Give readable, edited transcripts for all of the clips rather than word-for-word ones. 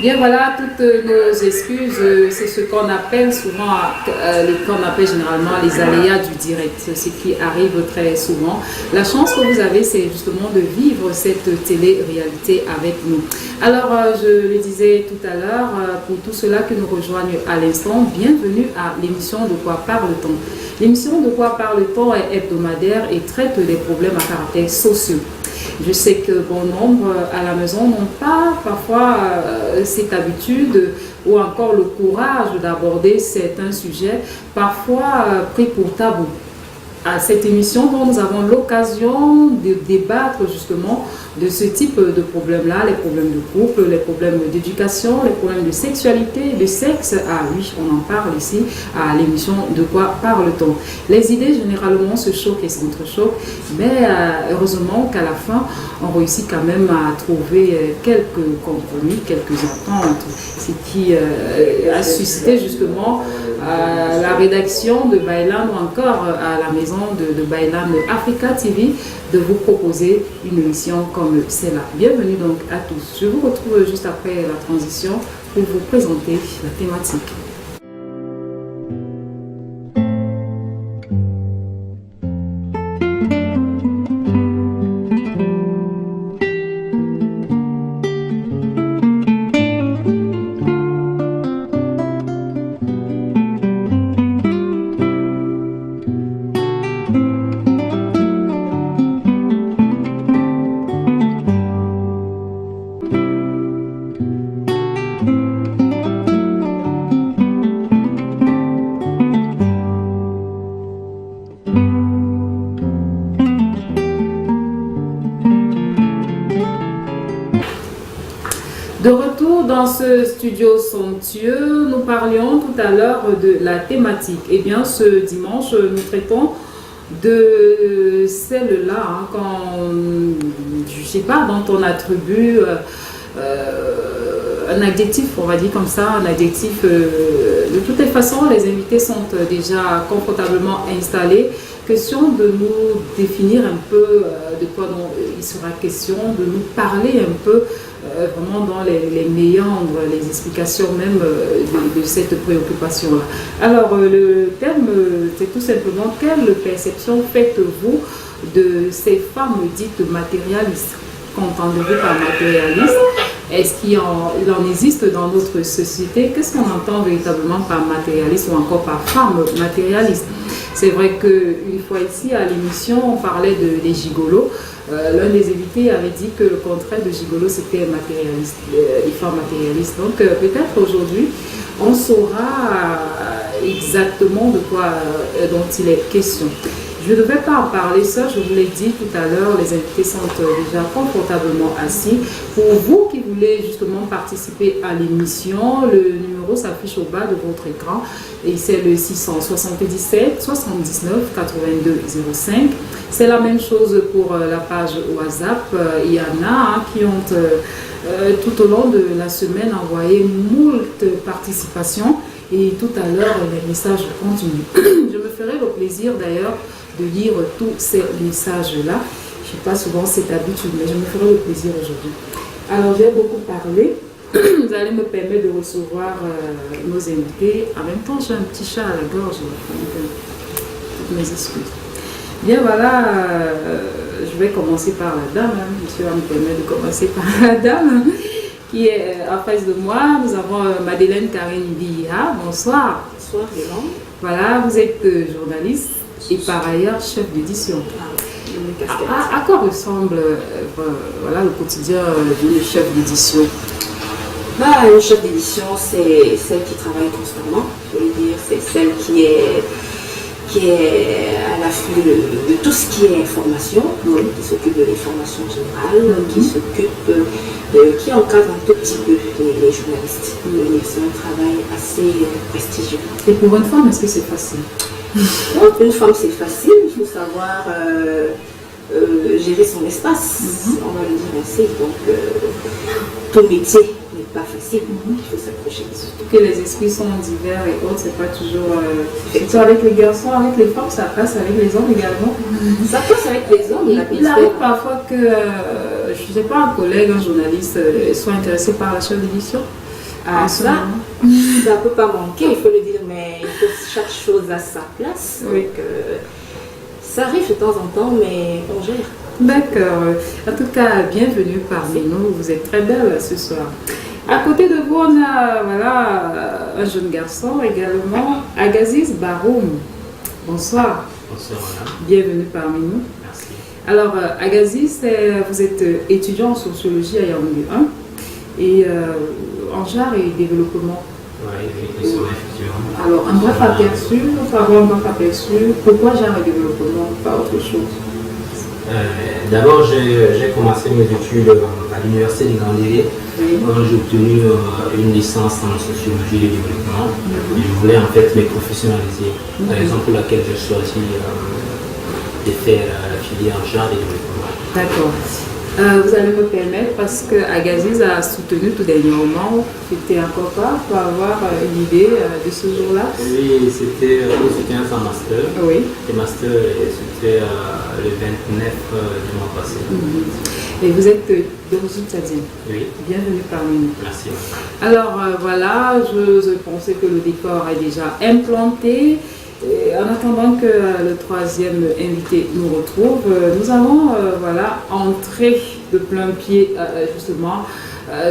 Bien voilà, toutes nos excuses, c'est ce qu'on appelle souvent, qu'on appelle généralement les aléas du direct, ce qui arrive très souvent. La chance que vous avez, c'est justement de vivre cette télé-réalité avec nous. Alors, je le disais tout à l'heure, pour tous ceux-là qui nous rejoignent à l'instant, bienvenue à l'émission De quoi parle-t-on. L'émission De quoi parle-t-on est hebdomadaire et traite des problèmes à caractère sociaux. Je sais que bon nombre à la maison n'ont pas parfois cette habitude ou encore le courage d'aborder certains sujets, parfois pris pour tabou. À cette émission, dont nous avons l'occasion de débattre justement de ce type de problèmes-là, les problèmes de couple, les problèmes d'éducation, les problèmes de sexualité, de sexe. Ah oui, on en parle ici à l'émission De quoi parle-t-on. Les idées généralement se choquent et s'entrechoquent, mais heureusement qu'à la fin, on réussit quand même à trouver quelques compromis, quelques ententes, ce qui a suscité justement la rédaction de Baylan ou encore à la maison de Baylan Africa TV de vous proposer une émission comme celle-là. Bienvenue donc à tous. Je vous retrouve juste après la transition pour vous présenter la thématique. De retour dans ce studio somptueux, nous parlions tout à l'heure de la thématique. Eh bien, ce dimanche, nous traitons de celle-là, je ne sais pas, dont on attribue un adjectif, on va dire comme ça, un adjectif. De toutes les façons, les invités sont déjà confortablement installés. Question de nous définir un peu de quoi il sera question, de nous parler un peu vraiment dans les méandres, les explications même de cette préoccupation-là. Alors, le thème, c'est tout simplement: quelle perception faites-vous de ces femmes dites matérialistes? Qu'entendez-vous par matérialiste? Est-ce qu'il en existe dans notre société? Qu'est-ce qu'on entend véritablement par matérialiste ou encore par femme matérialiste? C'est vrai qu'une fois ici à l'émission, on parlait des gigolos. L'un des invités avait dit que le contraire de gigolo, c'était matérialiste, les femmes matérialistes. Donc peut-être aujourd'hui, on saura exactement de quoi dont il est question. Je ne vais pas en parler ça, je vous l'ai dit tout à l'heure, les invités sont déjà confortablement assis. Pour vous qui voulez justement participer à l'émission, le numéro s'affiche au bas de votre écran et c'est le 677 79 82 05. C'est la même chose pour la page WhatsApp. Il y en a qui ont tout au long de la semaine envoyé moult participations et tout à l'heure les messages continuent. Je me ferai le plaisir d'ailleurs de lire tous ces messages-là. Je n'ai pas souvent cette habitude, mais je me ferai le plaisir aujourd'hui. Alors, j'ai beaucoup parlé. Vous allez me permettre de recevoir nos invités. En même temps, j'ai un petit chat à la gorge. Donc, toutes mes excuses. Bien, voilà. Je vais commencer par la dame. Monsieur va me permettre de commencer par la dame qui est en face de moi. Nous avons Madeleine Karine Biya. Bonsoir. Bonsoir, Léon. Voilà, vous êtes journaliste et par ailleurs chef d'édition. À quoi ressemble voilà, le quotidien du chef d'édition? Une chef d'édition, c'est celle qui travaille constamment. Je veux dire, c'est celle qui est à l'affût de tout ce qui est information, qui s'occupe de l'information générale, qui encadre un tout petit peu les journalistes. C'est un travail assez prestigieux. Et pour une femme, est-ce que c'est facile? Pour une femme, c'est facile. Il faut savoir gérer son espace, on va le dire ainsi. Donc, tout métier n'est pas facile. Il faut s'accrocher. Surtout que les esprits sont divers et autres, c'est pas toujours. Surtout avec les garçons, avec les femmes, ça passe avec les hommes également. Ça passe avec les hommes. Il arrive parfois que je ne sais pas, un collègue, un journaliste soit intéressé par la chaîne d'édition? Ah, ça ne peut pas manquer, il faut le dire, mais il faut chaque chose à sa place. Oui. Donc, ça arrive de temps en temps, mais on gère. D'accord. En tout cas, bienvenue parmi nous. Vous êtes très belle ce soir. À côté de vous, on a voilà, un jeune garçon également, Agaziz Baroum. Bonsoir. Bonsoir, madame. Bienvenue parmi nous. Merci. Alors, Agaziz, vous êtes étudiant en sociologie à Yaoundé 1 et en genre et développement. Oui, effectivement. Alors, un bref aperçu, savoir un bref aperçu, pourquoi genre et développement, pas autre chose? D'abord, j'ai commencé mes études à l'université de Gandéré. Oui. J'ai obtenu une licence en sociologie du développement. Je voulais en fait me professionnaliser. La raison pour laquelle j'ai choisi de faire la filière genre et développement. D'accord. Vous allez me permettre, parce que Agaziz a soutenu tout dernièrement, c'était encore pas pour avoir une idée de ce jour-là. Oui, c'était un master. Oui. Le master, c'était le 29 du mois passé. Et vous êtes d'origine tchadienne. Oui. Bienvenue parmi nous. Merci. Alors voilà, je pensais que le décor est déjà implanté. Et en attendant que le troisième invité nous retrouve, nous allons voilà, entrer de plein pied justement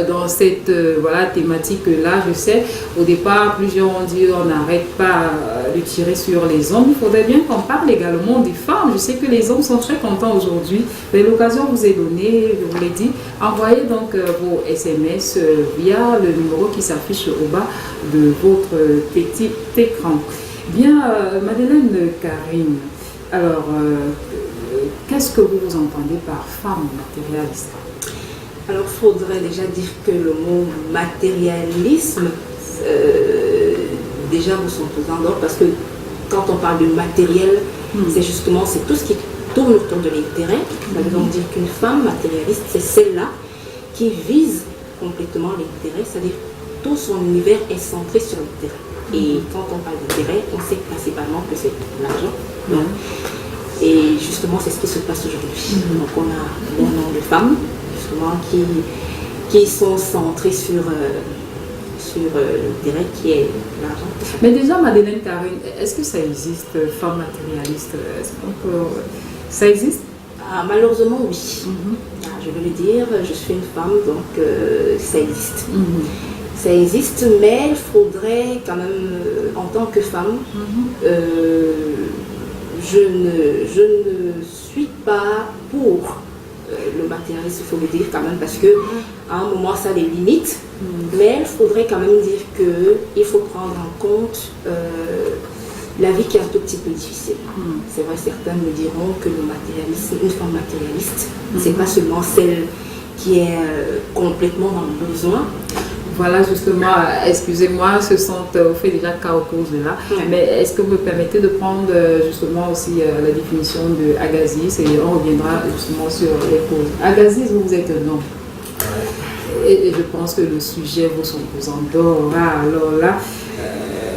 dans cette voilà, thématique-là. Je sais, au départ, plusieurs ont dit on n'arrête pas de tirer sur les hommes. Il faudrait bien qu'on parle également des femmes. Je sais que les hommes sont très contents aujourd'hui. Mais l'occasion vous est donnée, je vous l'ai dit. Envoyez donc vos SMS via le numéro qui s'affiche au bas de votre petit écran. Bien, Madeleine Karine, alors, qu'est-ce que vous entendez par femme matérialiste? Alors, il faudrait déjà dire que le mot matérialisme, déjà vous sont pesant d'ordre, parce que quand on parle de matériel, c'est justement c'est tout ce qui tourne autour de l'intérêt. Ça veut donc dire qu'une femme matérialiste, c'est celle-là qui vise complètement l'intérêt, c'est-à-dire tout son univers est centré sur l'intérêt. Et quand on parle d'intérêt, on sait principalement que c'est l'argent. Et justement, c'est ce qui se passe aujourd'hui. Donc on a bon nombre de femmes justement qui sont centrées sur l'intérêt qui est l'argent. Mais déjà, Madeleine Karine, est-ce que ça existe, femme matérialiste? Ça existe? Malheureusement, oui. Je veux le dire, je suis une femme, donc ça existe. Ça existe, mais il faudrait quand même, en tant que femme, je ne suis pas pour le matérialisme, il faut le dire quand même, parce que à un moment ça a des limites, mais il faudrait quand même dire qu'il faut prendre en compte la vie qui est un tout petit peu difficile. C'est vrai, certains me diront que le matérialisme, une femme matérialiste, c'est pas seulement celle qui est complètement dans le besoin. Voilà, justement, excusez-moi, ce sont au fait déjà cas aux causes de là. Mais est-ce que vous me permettez de prendre justement aussi la définition de Agaziz et on reviendra justement sur les causes. Agaziz, vous êtes un homme. Et je pense que le sujet vous endort. Alors là,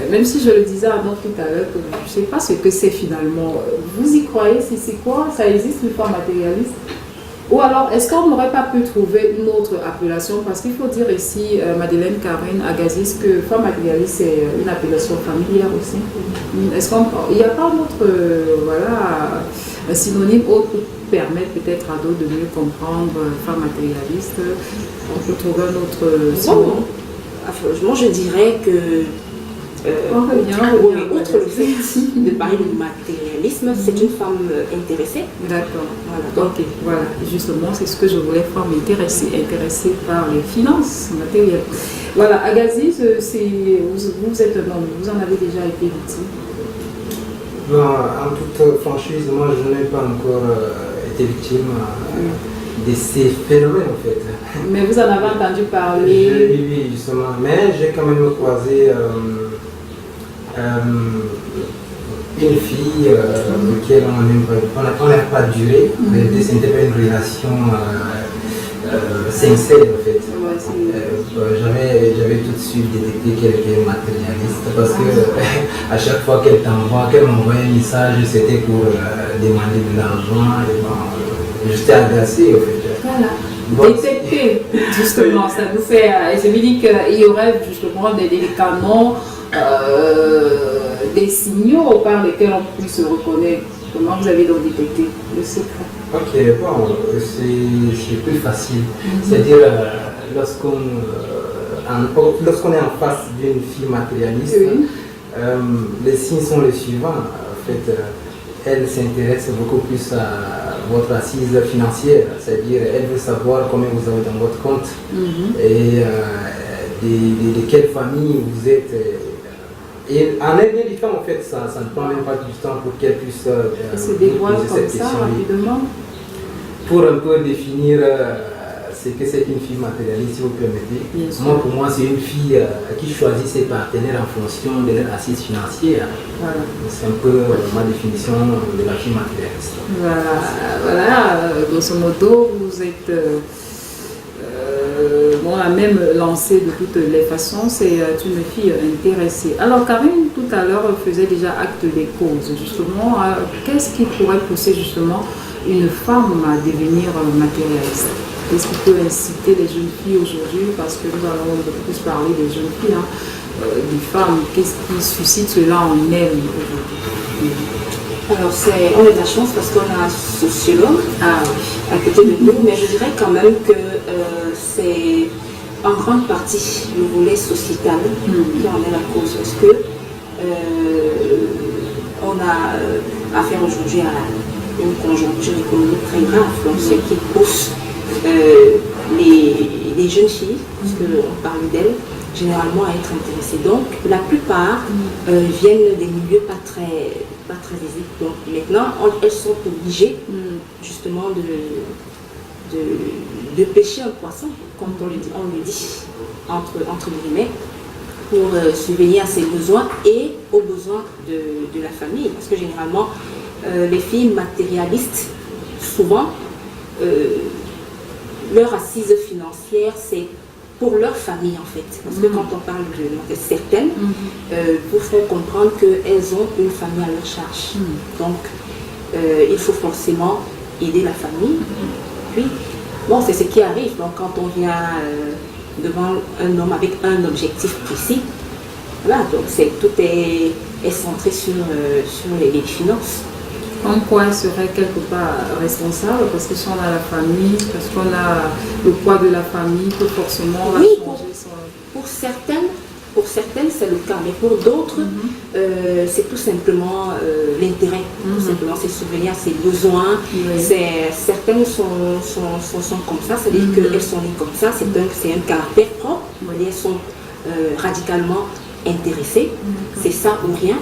même si je le disais à notre tout à l'heure, je ne sais pas ce que c'est finalement. Vous y croyez, c'est quoi? Ça existe une femme matérialiste? Ou alors, est-ce qu'on n'aurait pas pu trouver une autre appellation? Parce qu'il faut dire ici, Madeleine Karine Agaziz, que femme matérialiste, c'est une appellation familière aussi. Est-ce qu'il n'y a pas un autre voilà, un synonyme autre pour permettre peut-être à d'autres de mieux comprendre femme matérialiste? On peut trouver un autre synonyme? Moi, je dirais que outre le fait de parler de matérialisme, c'est une femme intéressée. D'accord. Voilà. Ok, voilà. Justement, c'est ce que je voulais, femme intéressée par les finances matérielles. Voilà, Agaziz, vous êtes un homme, vous en avez déjà été victime? Non, en toute franchise, moi je n'ai pas encore été victime de ces phénomènes en fait. Mais vous en avez entendu parler? Oui, justement. Mais j'ai quand même croisé une fille avec laquelle on n'a pas duré. C'était pas une relation sincère en fait. J'avais tout de suite détecté qu'elle était matérialiste parce que à chaque fois qu'elle m'envoie un message, c'était pour demander de l'argent. J'étais agacé en fait. Voilà. détecter justement. Ça nous fait. Je me dis qu'il y aurait justement des canons, des signaux par lesquels on puisse se reconnaître. Comment vous avez donc détecté le secret? Ok, bon, c'est plus facile. C'est-à-dire, lorsqu'on est en face d'une fille matérialiste, Oui. les signes sont les suivants. En fait, elle s'intéresse beaucoup plus à votre assise financière, c'est-à-dire elle veut savoir combien vous avez dans votre compte et de quelle famille vous êtes. Et en un bien du temps, en fait, ça ne prend même pas du temps pour qu'elle puisse se dévoile poser comme cette ça question. rapidement. Pour un peu définir ce que c'est une fille matérialiste, si vous permettez. Pour moi, c'est une fille qui choisit ses partenaires en fonction de leur assise financière. Voilà. C'est un peu ma définition de la fille matérialiste. Voilà, grosso modo, vous êtes la même lancée de toutes les façons, c'est une fille intéressée. Alors Karine, tout à l'heure, faisait déjà acte des causes, justement. Qu'est-ce qui pourrait pousser justement une femme à devenir matérialiste? Qu'est-ce qui peut inciter les jeunes filles aujourd'hui? Parce que nous allons beaucoup plus parler des jeunes filles, des femmes. Qu'est-ce qui suscite cela en elles aujourd'hui? Alors, on a de la chance parce qu'on a un sociologue à côté de nous, mais je dirais quand même que c'est en grande partie le volet sociétal qui en est la cause. Parce que on a affaire aujourd'hui à une conjoncture économique très grave, donc ce qui pousse les jeunes filles, parce qu'on parle d'elles, généralement à être intéressées. Donc la plupart viennent des milieux pas très aisés. Donc maintenant, elles sont obligées justement de pêcher un poisson, comme on le dit entre guillemets, pour subvenir à ses besoins et aux besoins de la famille. Parce que généralement, les filles matérialistes, souvent, leur assise financière, c'est pour leur famille en fait. Parce que quand on parle de certaines, pour faire comprendre qu'elles ont une famille à leur charge. Donc, il faut forcément aider la famille. Puis, bon, c'est ce qui arrive. Donc, quand on vient devant un homme avec un objectif précis, voilà, donc tout est centré sur les finances. En quoi elle serait quelque part responsable? Parce que si on a la famille, parce qu'on a le poids de la famille, que forcément on va changer son... Pour certaines, c'est le cas, mais pour d'autres, c'est tout simplement l'intérêt. Tout simplement, c'est subvenir à ses besoins. Certaines sont comme ça, c'est-à-dire qu'elles sont nées comme ça, c'est un caractère propre. Elles sont radicalement intéressées, c'est ça ou rien.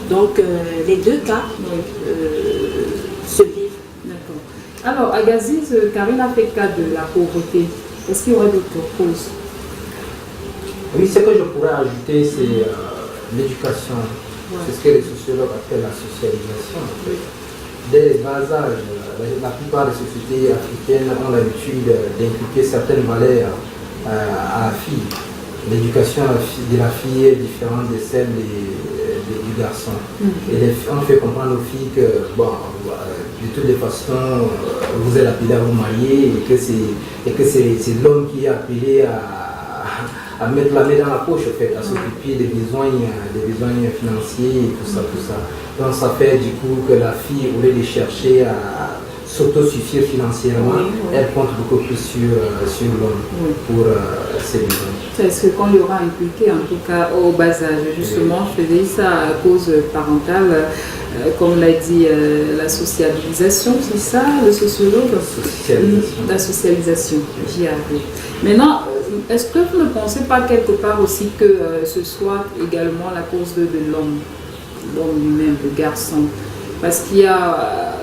Donc, les deux cas se vivent. D'accord. Alors, à Gaziz, Karine a fait cas de la pauvreté. Est-ce qu'il y aurait d'autres causes? Oui, ce que je pourrais ajouter, c'est l'éducation. C'est ce que les sociologues appellent la socialisation. En fait. Dès les bas âges, la plupart des sociétés africaines ont l'habitude d'inculquer certaines valeurs à la fille. L'éducation de la fille est différente de celle du garçon. Et on fait comprendre aux filles que, bon, de toutes les façons, vous êtes appelé à vous marier et que c'est l'homme qui est appelé à mettre la main dans la poche, en fait, à s'occuper des besoins financiers et tout ça. Donc ça fait du coup que la fille, au lieu de chercher à s'autosuffire financièrement, elle compte beaucoup plus sur l'homme pour ses besoins. C'est ce qu'on lui aura impliqué, en tout cas au bas âge. Justement, je faisais ça à cause parentale, comme l'a dit la socialisation, c'est ça, le sociologue? La socialisation, j'y arrive. Maintenant, est-ce que vous ne pensez pas quelque part aussi que ce soit également la cause de l'homme lui-même, le garçon? Parce qu'il y a,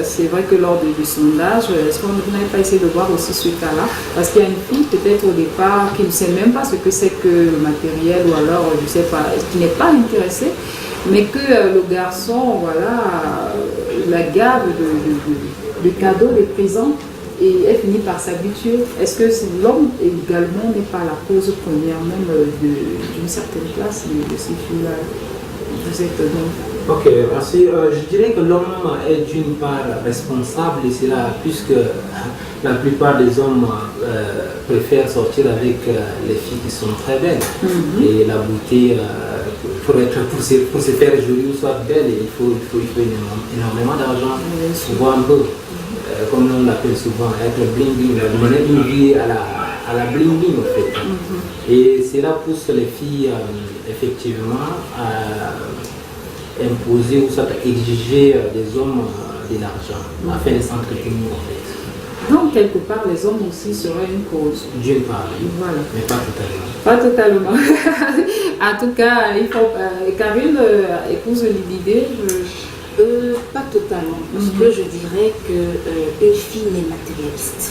c'est vrai que lors du sondage, est-ce qu'on n'avez pas essayé de voir aussi ce cas-là? Parce qu'il y a une fille peut-être au départ qui ne sait même pas ce que c'est que le matériel, ou alors, je ne sais pas, qui n'est pas intéressée, mais que le garçon, la gave de cadeaux, de présents, et elle finit par s'habituer. Est-ce que l'homme également n'est pas la cause première même d'une certaine classe de ces filles-là? Vous êtes donc Ok, merci. Je dirais que l'homme est d'une part responsable et c'est là, puisque la plupart des hommes préfèrent sortir avec les filles qui sont très belles. Et la beauté, pour se faire jolie ou soit belle, il faut énormément d'argent. Souvent un peu, comme on l'appelle souvent, être bling bling, mener une vie à la bling bling en fait. Et cela pousse les filles effectivement à imposer ou soit exiger des hommes de l'argent afin de s'entretenir en fait. Donc, quelque part, les hommes aussi seraient une cause. D'une part, Voilà. mais pas totalement. Pas totalement. En tout cas, il faut, Karine épouse l'idée. Pas totalement, parce que je dirais qu'une fille n'est matérialiste.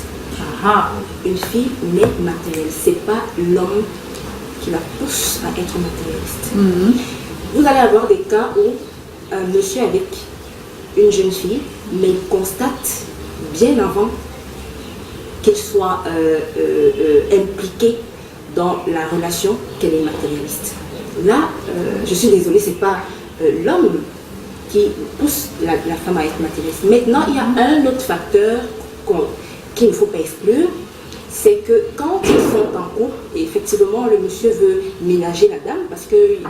Une fille n'est matérialiste. C'est pas l'homme qui la pousse à être matérialiste. Vous allez avoir des cas où un monsieur avec une jeune fille, mais il constate bien avant qu'elle soit impliquée dans la relation qu'elle est matérialiste. Là, je suis désolée, c'est pas l'homme qui pousse la femme à être matérialiste. Maintenant, il y a un autre facteur qu'il ne faut pas exclure, c'est que quand ils sont en couple, et effectivement le monsieur veut ménager la dame, parce que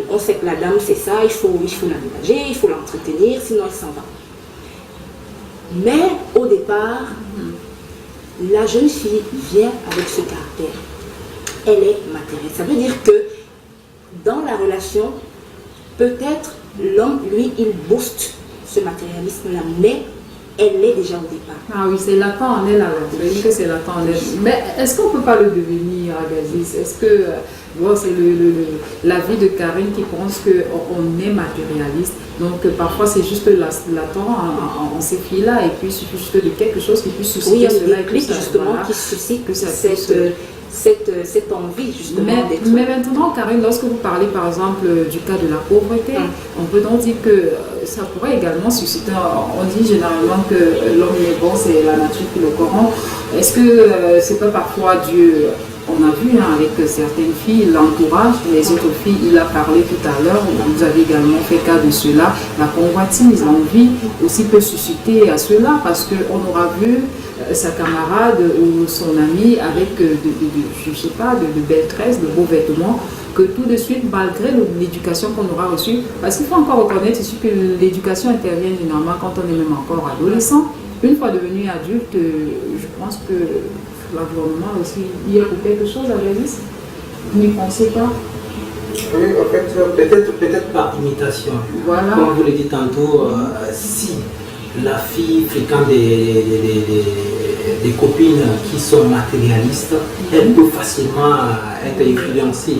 on sait que la dame c'est ça, il faut la ménager, il faut l'entretenir, sinon elle s'en va. Mais au départ, la jeune fille vient avec ce caractère. Elle est matérielle. Ça veut dire que dans la relation, peut-être l'homme, lui, il booste ce matérialisme-là, mais elle l'est déjà au départ. Ah oui, c'est latent en elle alors. Je dis que c'est latent en elle. Mais est-ce qu'on ne peut pas le devenir, Agazis? Est-ce que bon, c'est l'avis de Karine qui pense qu'on est matérialiste. Donc parfois c'est juste latent en ces filles-là et puis il suffit juste de quelque chose qui puisse susciter cela. Oui, justement voilà, qui suscite cette envie justement d'être... Mais maintenant, Karine, lorsque vous parlez par exemple du cas de la pauvreté, on peut donc dire que ça pourrait également susciter, on dit généralement que l'homme est bon, c'est la nature qui le corrompt. Est-ce que c'est pas parfois Dieu, on a vu avec certaines filles, l'entourage, les autres filles, il a parlé tout à l'heure, vous avez également fait cas de cela, la convoitise, l'envie aussi peut susciter à cela parce qu'on aura vu sa camarade ou son ami avec je sais pas, de belles tresses, de beaux vêtements, que tout de suite, malgré l'éducation qu'on aura reçue, parce qu'il faut encore reconnaître ici que l'éducation intervient généralement quand on est même encore adolescent. Une fois devenu adulte, je pense que l'environnement aussi y est pour quelque chose à Régis. Vous n'y pensez pas? Oui, en fait, peut-être par imitation. Voilà. Comme vous l'avez dit tantôt, si la fille fréquente des copines qui sont matérialistes, elle peut facilement être influencée.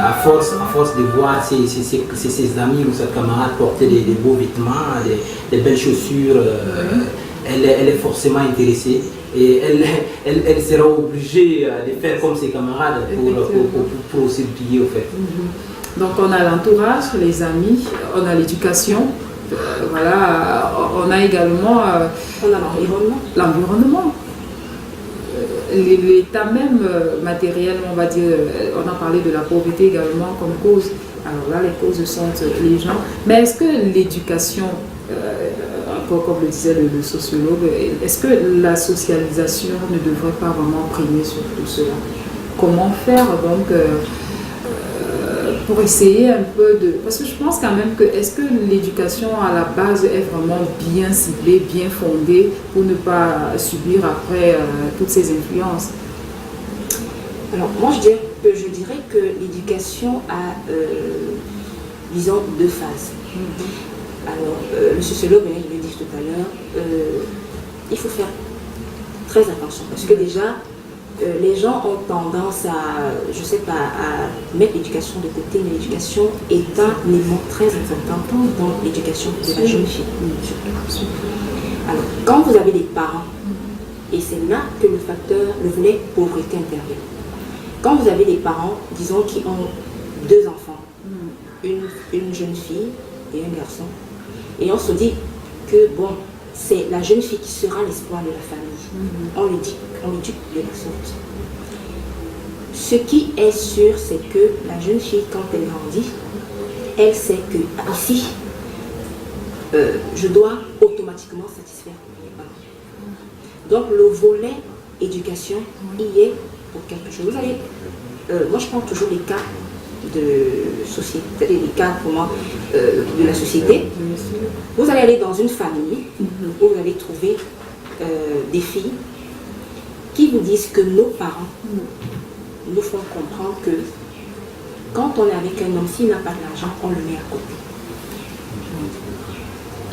À force de voir ses amis ou ses camarades porter des beaux vêtements, des belles chaussures, elle est forcément intéressée. Et elle sera obligée de faire comme ses camarades pour aussi plier au fait. Donc on a l'entourage, les amis, on a l'éducation, voilà, on a également l'environnement. L'état même matériel, on va dire, on a parlé de la pauvreté également comme cause. Alors là, les causes sont les gens. Mais est-ce que l'éducation, encore comme le disait le sociologue, est-ce que la socialisation ne devrait pas vraiment primer sur tout cela? Comment faire donc pour essayer un peu de... Parce que je pense quand même que est-ce que l'éducation à la base est vraiment bien ciblée, bien fondée pour ne pas subir après toutes ces influences? Alors moi je dirais que l'éducation a, disons, deux phases. Alors le sociologue, je l'ai dit tout à l'heure, il faut faire très attention parce que déjà les gens ont tendance à, je sais pas, à mettre l'éducation de côté, mais l'éducation est un élément très important dans l'éducation de la jeune fille. Alors, quand vous avez des parents, et c'est là que le volet pauvreté intervient. Quand vous avez des parents, disons, qui ont deux enfants, une jeune fille et un garçon, et on se dit que, bon, c'est la jeune fille qui sera l'espoir de la famille. On l'éduque de la sorte. Ce qui est sûr, c'est que la jeune fille, quand elle grandit, elle sait que ici, je dois automatiquement satisfaire mes parents. Donc le volet éducation y est pour quelque chose. Vous allez, moi je prends toujours les cas de société, les cas de la société. Vous allez aller dans une famille où vous allez trouver des filles qui vous disent que nos parents nous font comprendre que quand on est avec un homme, s'il n'a pas d'argent, on le met à côté.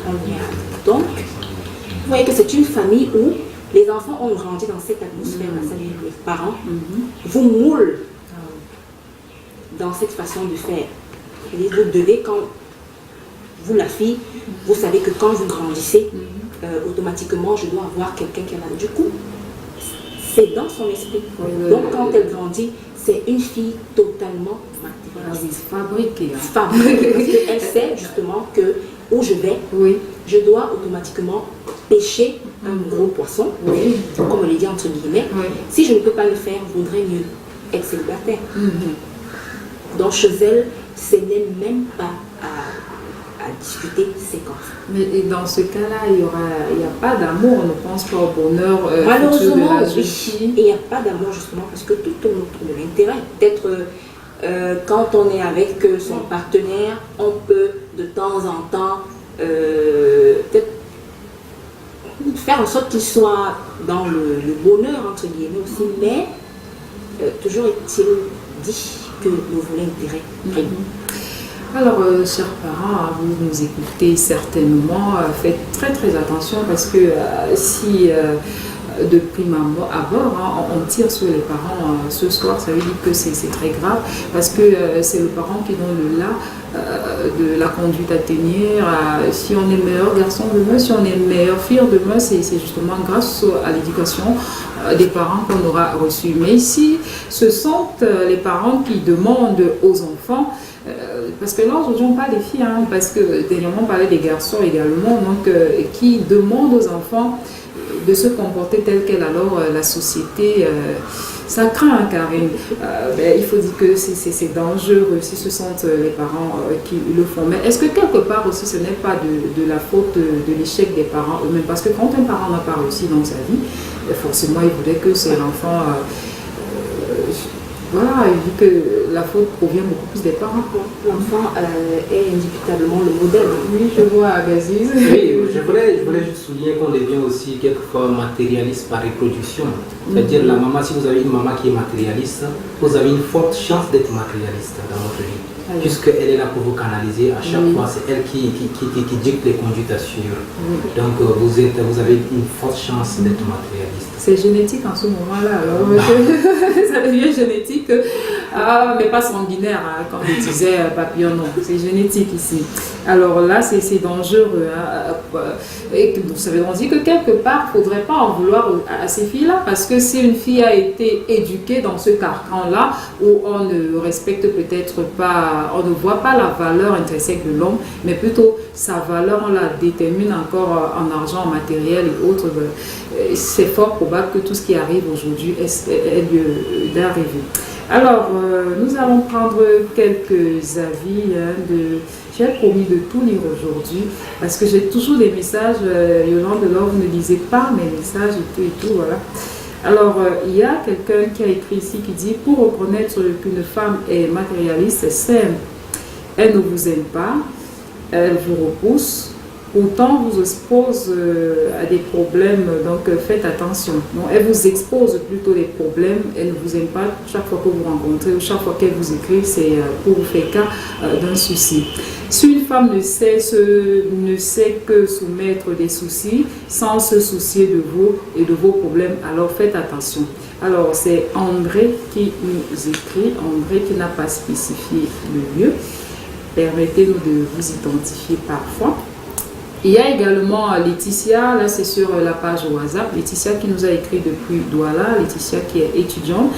On le met à côté. Donc, vous voyez que c'est une famille où les enfants ont grandi dans cette atmosphère-là. Les parents vous moulent dans cette façon de faire. Et vous devez, quand vous, la fille, vous savez que quand vous grandissez, automatiquement, je dois avoir quelqu'un qui a mal. Du coup, c'est dans son esprit. Donc, quand elle grandit, c'est une fille totalement matérialiste. Fabriquée. Fabriquée. Parce qu'elle sait justement que où je vais, je dois automatiquement pêcher un gros poisson, comme on le dit entre guillemets. Si je ne peux pas le faire, il vaudrait mieux être célibataire. Donc chez elle, ce n'est même pas à discuter, c'est comme ça. Mais dans ce cas-là, il n'y a pas d'amour, on ne pense pas au bonheur malheureusement, de la jeune fille. Et il n'y a pas d'amour justement parce que tout tourne autour de l'intérêt. Peut-être quand on est avec son partenaire, on peut de temps en temps peut-être faire en sorte qu'il soit dans le bonheur entre guillemets aussi, mais toujours est-il dit que nous voulons intérêt. Alors, chers parents, vous nous écoutez certainement, faites très très attention parce que si de prime abord, on tire sur les parents ce soir, ça veut dire que c'est très grave parce que c'est le parent qui donne le là de la conduite à tenir. Si on est meilleur garçon demain, si on est meilleure fille demain, c'est justement grâce à l'éducation des parents qu'on aura reçus. Mais ici, ce sont les parents qui demandent aux enfants, parce que là aujourd'hui on parle des filles, parce que dernièrement on parlait des garçons également, donc qui demandent aux enfants de se comporter tel quel. Alors la société, ça craint, Karine. Il faut dire que c'est dangereux si ce sont les parents qui le font. Mais est-ce que quelque part aussi ce n'est pas de la faute de l'échec des parents eux-mêmes? Parce que quand un parent n'a pas réussi dans sa vie, forcément il voudrait que c'est l'enfant... voilà, il dit que la faute provient beaucoup plus des parents. L'enfant est indubitablement le modèle. Oui, je vois Agaziz. Oui, je voulais juste souligner qu'on devient aussi quelquefois matérialiste par reproduction. C'est-à-dire, la maman, si vous avez une maman qui est matérialiste, vous avez une forte chance d'être matérialiste dans votre vie. Puisqu'elle est là pour vous canaliser, à chaque fois, c'est elle qui dicte les conduites à suivre. Donc, vous avez une forte chance d'être matérialiste. C'est génétique en ce moment-là, alors ça devient génétique, mais pas sanguinaire, comme je disais Papillon, non, c'est génétique ici. Alors là, c'est dangereux. Et ça veut dire que quelque part, il ne faudrait pas en vouloir à ces filles-là, parce que si une fille a été éduquée dans ce carcan-là, où on ne respecte peut-être pas, on ne voit pas la valeur intrinsèque de l'homme, mais plutôt sa valeur, on la détermine encore en argent, en matériel et autres. C'est fort probable que tout ce qui arrive aujourd'hui ait lieu d'arriver. Alors, nous allons prendre quelques avis j'ai promis de tout lire aujourd'hui parce que j'ai toujours des messages. Yolande, là, vous ne lisez pas mes messages et tout, voilà. Alors, il y a quelqu'un qui a écrit ici qui dit « Pour reconnaître qu'une femme est matérialiste, c'est simple. Elle ne vous aime pas, elle vous repousse. Pourtant, vous expose à des problèmes, donc faites attention. Donc, elle vous expose plutôt des problèmes, elle ne vous aime pas chaque fois que vous rencontrez ou chaque fois qu'elle vous écrit, c'est pour vous faire cas d'un souci. Si une femme ne sait que soumettre des soucis sans se soucier de vous et de vos problèmes, alors faites attention. Alors, c'est André qui nous écrit, André qui n'a pas spécifié le lieu. Permettez-nous de vous identifier parfois. Il y a également Laetitia, là c'est sur la page WhatsApp, Laetitia qui nous a écrit depuis Douala, Laetitia qui est étudiante,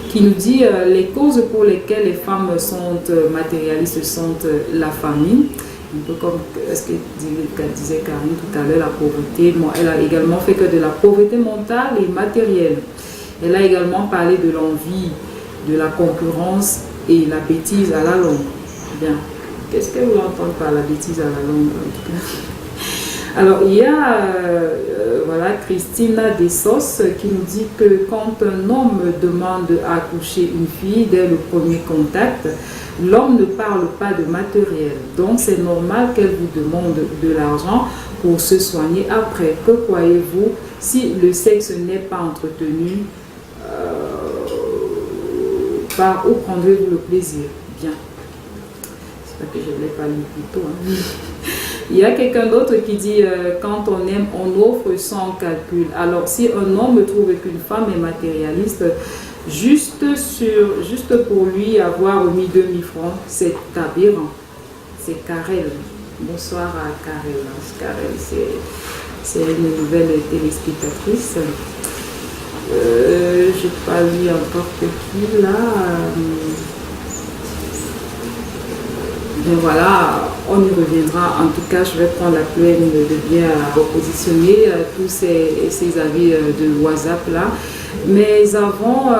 qui nous dit les causes pour lesquelles les femmes sont matérialistes sont la famine, un peu comme ce que disait Karine tout à l'heure, la pauvreté. Bon, elle a également fait que de la pauvreté mentale et matérielle. Elle a également parlé de l'envie, de la concurrence et la bêtise à la longue. Bien. Qu'est-ce que vous entendez par la bêtise à la longue en tout cas? Alors, il y a voilà, Christina Dessos qui nous dit que quand un homme demande à accoucher une fille dès le premier contact, l'homme ne parle pas de matériel. Donc, c'est normal qu'elle vous demande de l'argent pour se soigner après. Que croyez-vous si le sexe n'est pas entretenu? Par où prendrez-vous le plaisir? Bien. C'est pas que je ne l'ai pas lu plus tôt. Il y a quelqu'un d'autre qui dit quand on aime, on offre sans calcul. Alors, si un homme trouve qu'une femme est matérialiste, juste pour lui avoir remis 2000 francs, c'est aberrant. C'est Karel. Bonsoir à Karel. Karel, c'est une nouvelle téléspectatrice. Je n'ai pas lu encore qui là. Mais voilà, on y reviendra. En tout cas, je vais prendre la peine de bien repositionner tous ces avis de WhatsApp là. Mais avant,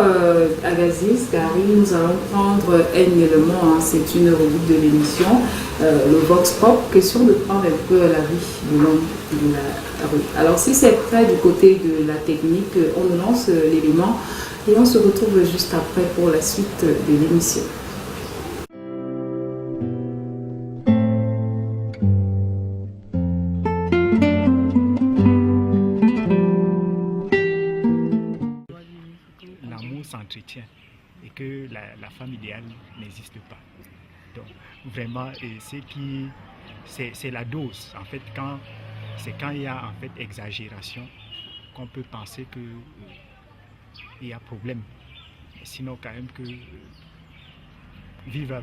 Agaziz, Gary, nous allons prendre un élément, c'est une rubrique de l'émission, le Vox Pop, question de prendre un peu la vie de l'homme de la rue. Alors si c'est prêt du côté de la technique, on lance l'élément et on se retrouve juste après pour la suite de l'émission. S'entretient et que la femme idéale n'existe pas. Donc vraiment, c'est la dose. En fait, c'est quand il y a en fait exagération qu'on peut penser que il y a problème. Sinon, quand même que vivre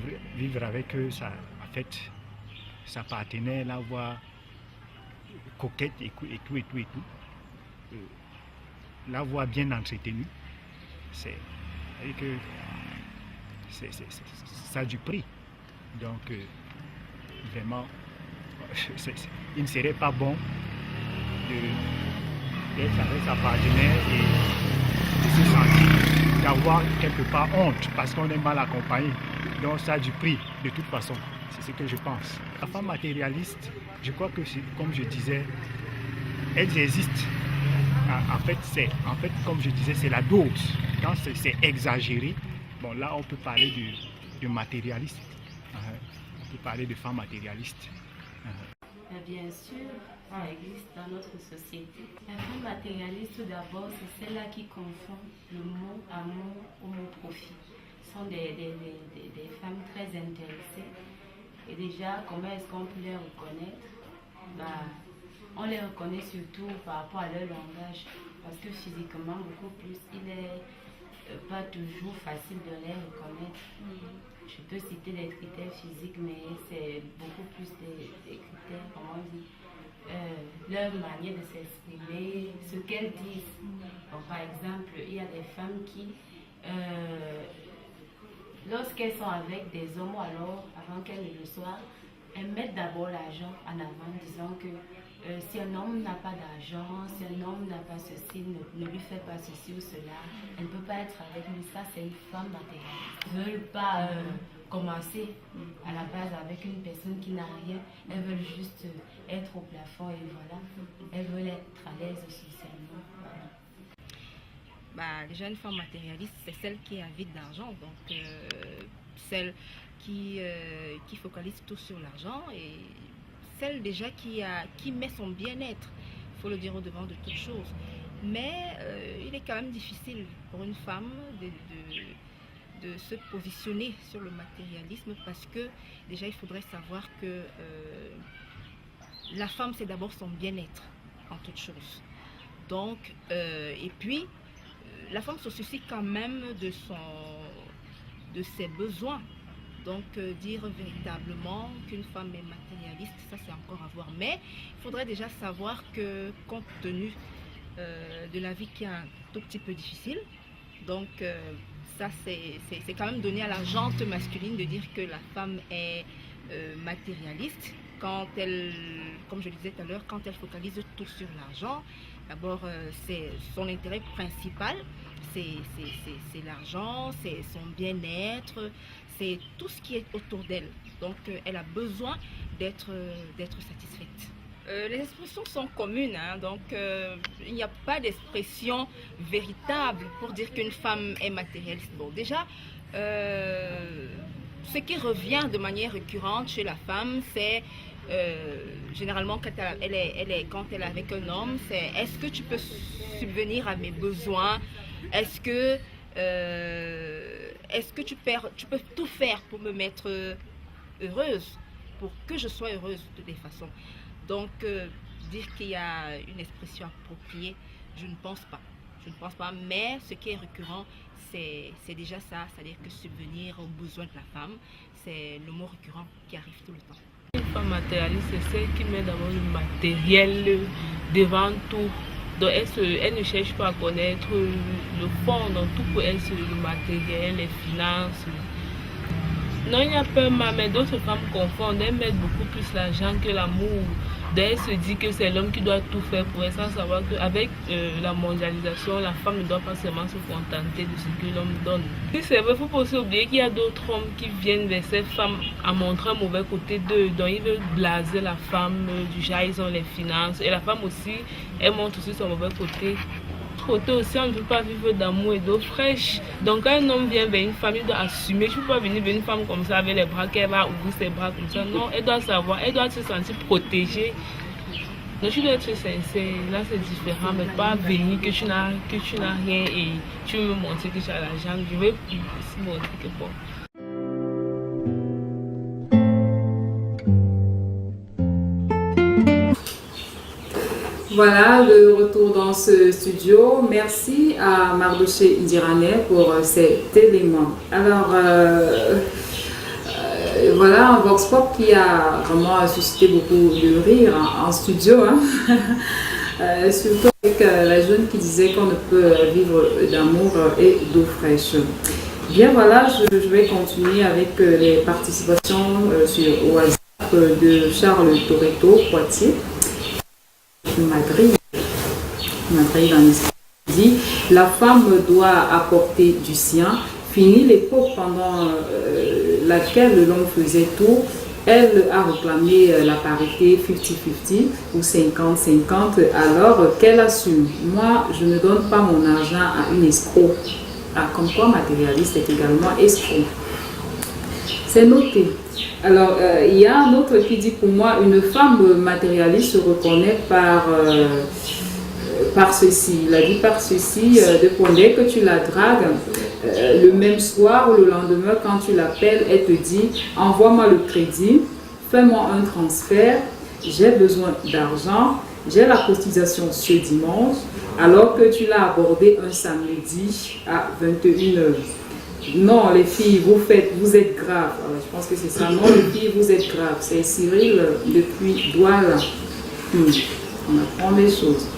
avec ça, en fait, sa partenaire, la voix coquette et tout. La voix bien entretenue. Ça a du prix. Donc, vraiment, il ne serait pas bon d'être avec sa partenaire et de se sentir, d'avoir quelque part honte parce qu'on est mal accompagné. Donc, ça a du prix, de toute façon. C'est ce que je pense. La femme matérialiste, je crois que, comme je disais, elles existent. En fait, comme je disais, c'est la dose. Quand c'est exagéré, bon là on peut parler de matérialiste. On peut parler de femmes matérialistes. Bien sûr, ça existe dans notre société. La femme matérialiste, tout d'abord, c'est celle-là qui confond le mot amour au mot profit. Ce sont des femmes très intéressées. Et déjà, comment est-ce qu'on peut les reconnaître? On les reconnaît surtout par rapport à leur langage, parce que physiquement, beaucoup plus, il n'est pas toujours facile de les reconnaître. Je peux citer des critères physiques, mais c'est beaucoup plus des critères, comment on dit, leur manière de s'exprimer, ce qu'elles disent. Donc, par exemple, il y a des femmes qui, lorsqu'elles sont avec des hommes, alors avant qu'elles ne le soient, elles mettent d'abord l'argent en avant, disant que si un homme n'a pas d'argent, si un homme n'a pas ceci, ne lui fait pas ceci ou cela, elle ne peut pas être avec lui. Ça, c'est une femme matérialiste. Elles ne veulent pas commencer à la base avec une personne qui n'a rien. Elles veulent juste être au plafond et voilà. Elles veulent être à l'aise socialement. Voilà. Déjà, une femme matérialiste, c'est celle qui est avide d'argent. Donc, celle qui focalise tout sur l'argent et celle déjà qui met son bien-être, il faut le dire au-devant de toute chose. Mais il est quand même difficile pour une femme de se positionner sur le matérialisme parce que déjà il faudrait savoir que la femme c'est d'abord son bien-être en toute chose. Donc, et puis la femme se soucie quand même de ses besoins. Donc, dire véritablement qu'une femme est matérialiste, ça c'est encore à voir. Mais il faudrait déjà savoir que, compte tenu de la vie qui est un tout petit peu difficile, donc ça c'est quand même donné à la jante masculine de dire que la femme est matérialiste quand elle, comme je le disais tout à l'heure, quand elle focalise tout sur l'argent. D'abord, c'est son intérêt principal, c'est l'argent, c'est son bien-être, c'est tout ce qui est autour d'elle. Donc, elle a besoin d'être satisfaite. Les expressions sont communes, hein, donc il n'y a pas d'expression véritable pour dire qu'une femme est matérialiste. Bon, déjà, ce qui revient de manière récurrente chez la femme, c'est généralement quand elle est avec un homme, c'est est-ce que tu peux subvenir à mes besoins, est-ce que tu peux tout faire pour me mettre heureuse, pour que je sois heureuse de toutes les façons. Donc dire qu'il y a une expression appropriée, je ne pense pas. Mais ce qui est récurrent, c'est déjà ça, c'est-à-dire que subvenir aux besoins de la femme, c'est le mot récurrent qui arrive tout le temps. Une femme matérialiste, c'est celle qui met d'abord le matériel devant tout. Donc elle ne cherche pas à connaître le fond, donc tout pour elle c'est le matériel, les finances. Non, il n'y a pas mal, mais d'autres femmes confondent, elles mettent beaucoup plus l'argent que l'amour. Elle se dit que c'est l'homme qui doit tout faire pour elle, sans savoir qu'avec la mondialisation, la femme ne doit pas seulement se contenter de ce que l'homme donne. Si c'est vrai, il ne faut pas aussi oublier qu'il y a d'autres hommes qui viennent vers ces femmes à montrer un mauvais côté d'eux. Donc ils veulent blaser la femme, du genre ils ont les finances. Et la femme aussi, elle montre aussi son mauvais côté. Côté aussi, on ne peut pas vivre d'amour et d'eau fraîche. Donc quand un homme vient vers une femme, il doit assumer. Tu ne peux pas venir vers une femme comme ça avec les bras, qu'elle va ouvrir ses bras comme ça. Non, elle doit savoir, elle doit se sentir protégée. Donc tu dois être sincère, là c'est différent, mais pas venir que tu n'as rien et tu veux me montrer que tu as l'argent. Je vais aussi montrer que bon. Voilà, le retour dans ce studio. Merci à Mardoché Ndirané pour cet élément. Alors, voilà un Vox Pop qui a vraiment suscité beaucoup de rire en studio. Hein. Surtout avec la jeune qui disait qu'on ne peut vivre d'amour et d'eau fraîche. Bien voilà, je vais continuer avec les participations sur WhatsApp de Charles Toretto, Poitiers. Madrid dans l'esprit dit la femme doit apporter du sien. Fini l'époque pendant laquelle l'homme faisait tout. Elle a réclamé la parité 50-50 ou 50-50 alors qu'elle assume. Moi, je ne donne pas mon argent à une escroc. Ah, comme quoi matérialiste est également escroc. C'est noté. Alors, il y a un autre qui dit pour moi, une femme matérialiste se reconnaît par ceci. Il a dit par ceci, dès que tu la dragues, le même soir ou le lendemain, quand tu l'appelles, elle te dit, envoie-moi le crédit, fais-moi un transfert, j'ai besoin d'argent, j'ai la cotisation ce dimanche, alors que tu l'as abordé un samedi à 21h. Non, les filles, vous êtes graves. Je pense que c'est ça. Non, les filles, vous êtes graves. C'est Cyril depuis Douala. On apprend des choses.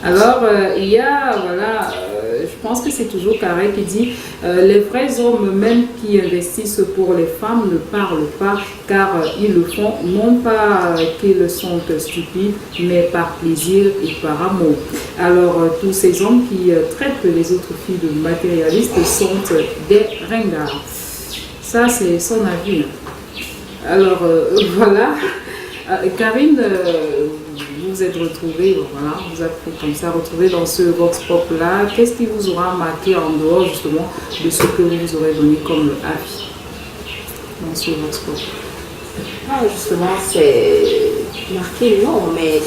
Alors, il y a, voilà, je pense que c'est toujours Carré qui dit les vrais hommes, même qui investissent pour les femmes, ne parlent pas car ils le font non pas qu'ils sont stupides, mais par plaisir et par amour. Alors, tous ces hommes qui traitent les autres filles de matérialistes sont des ringards. Ça, c'est son avis. Alors, voilà. Karine, vous êtes retrouvée, voilà, vous êtes comme ça retrouvée dans ce Vox Pop là. Qu'est-ce qui vous aura marqué en dehors justement de ce que vous aurez donné comme avis dans ce Vox Pop? Ah, justement, c'est marqué, non, mais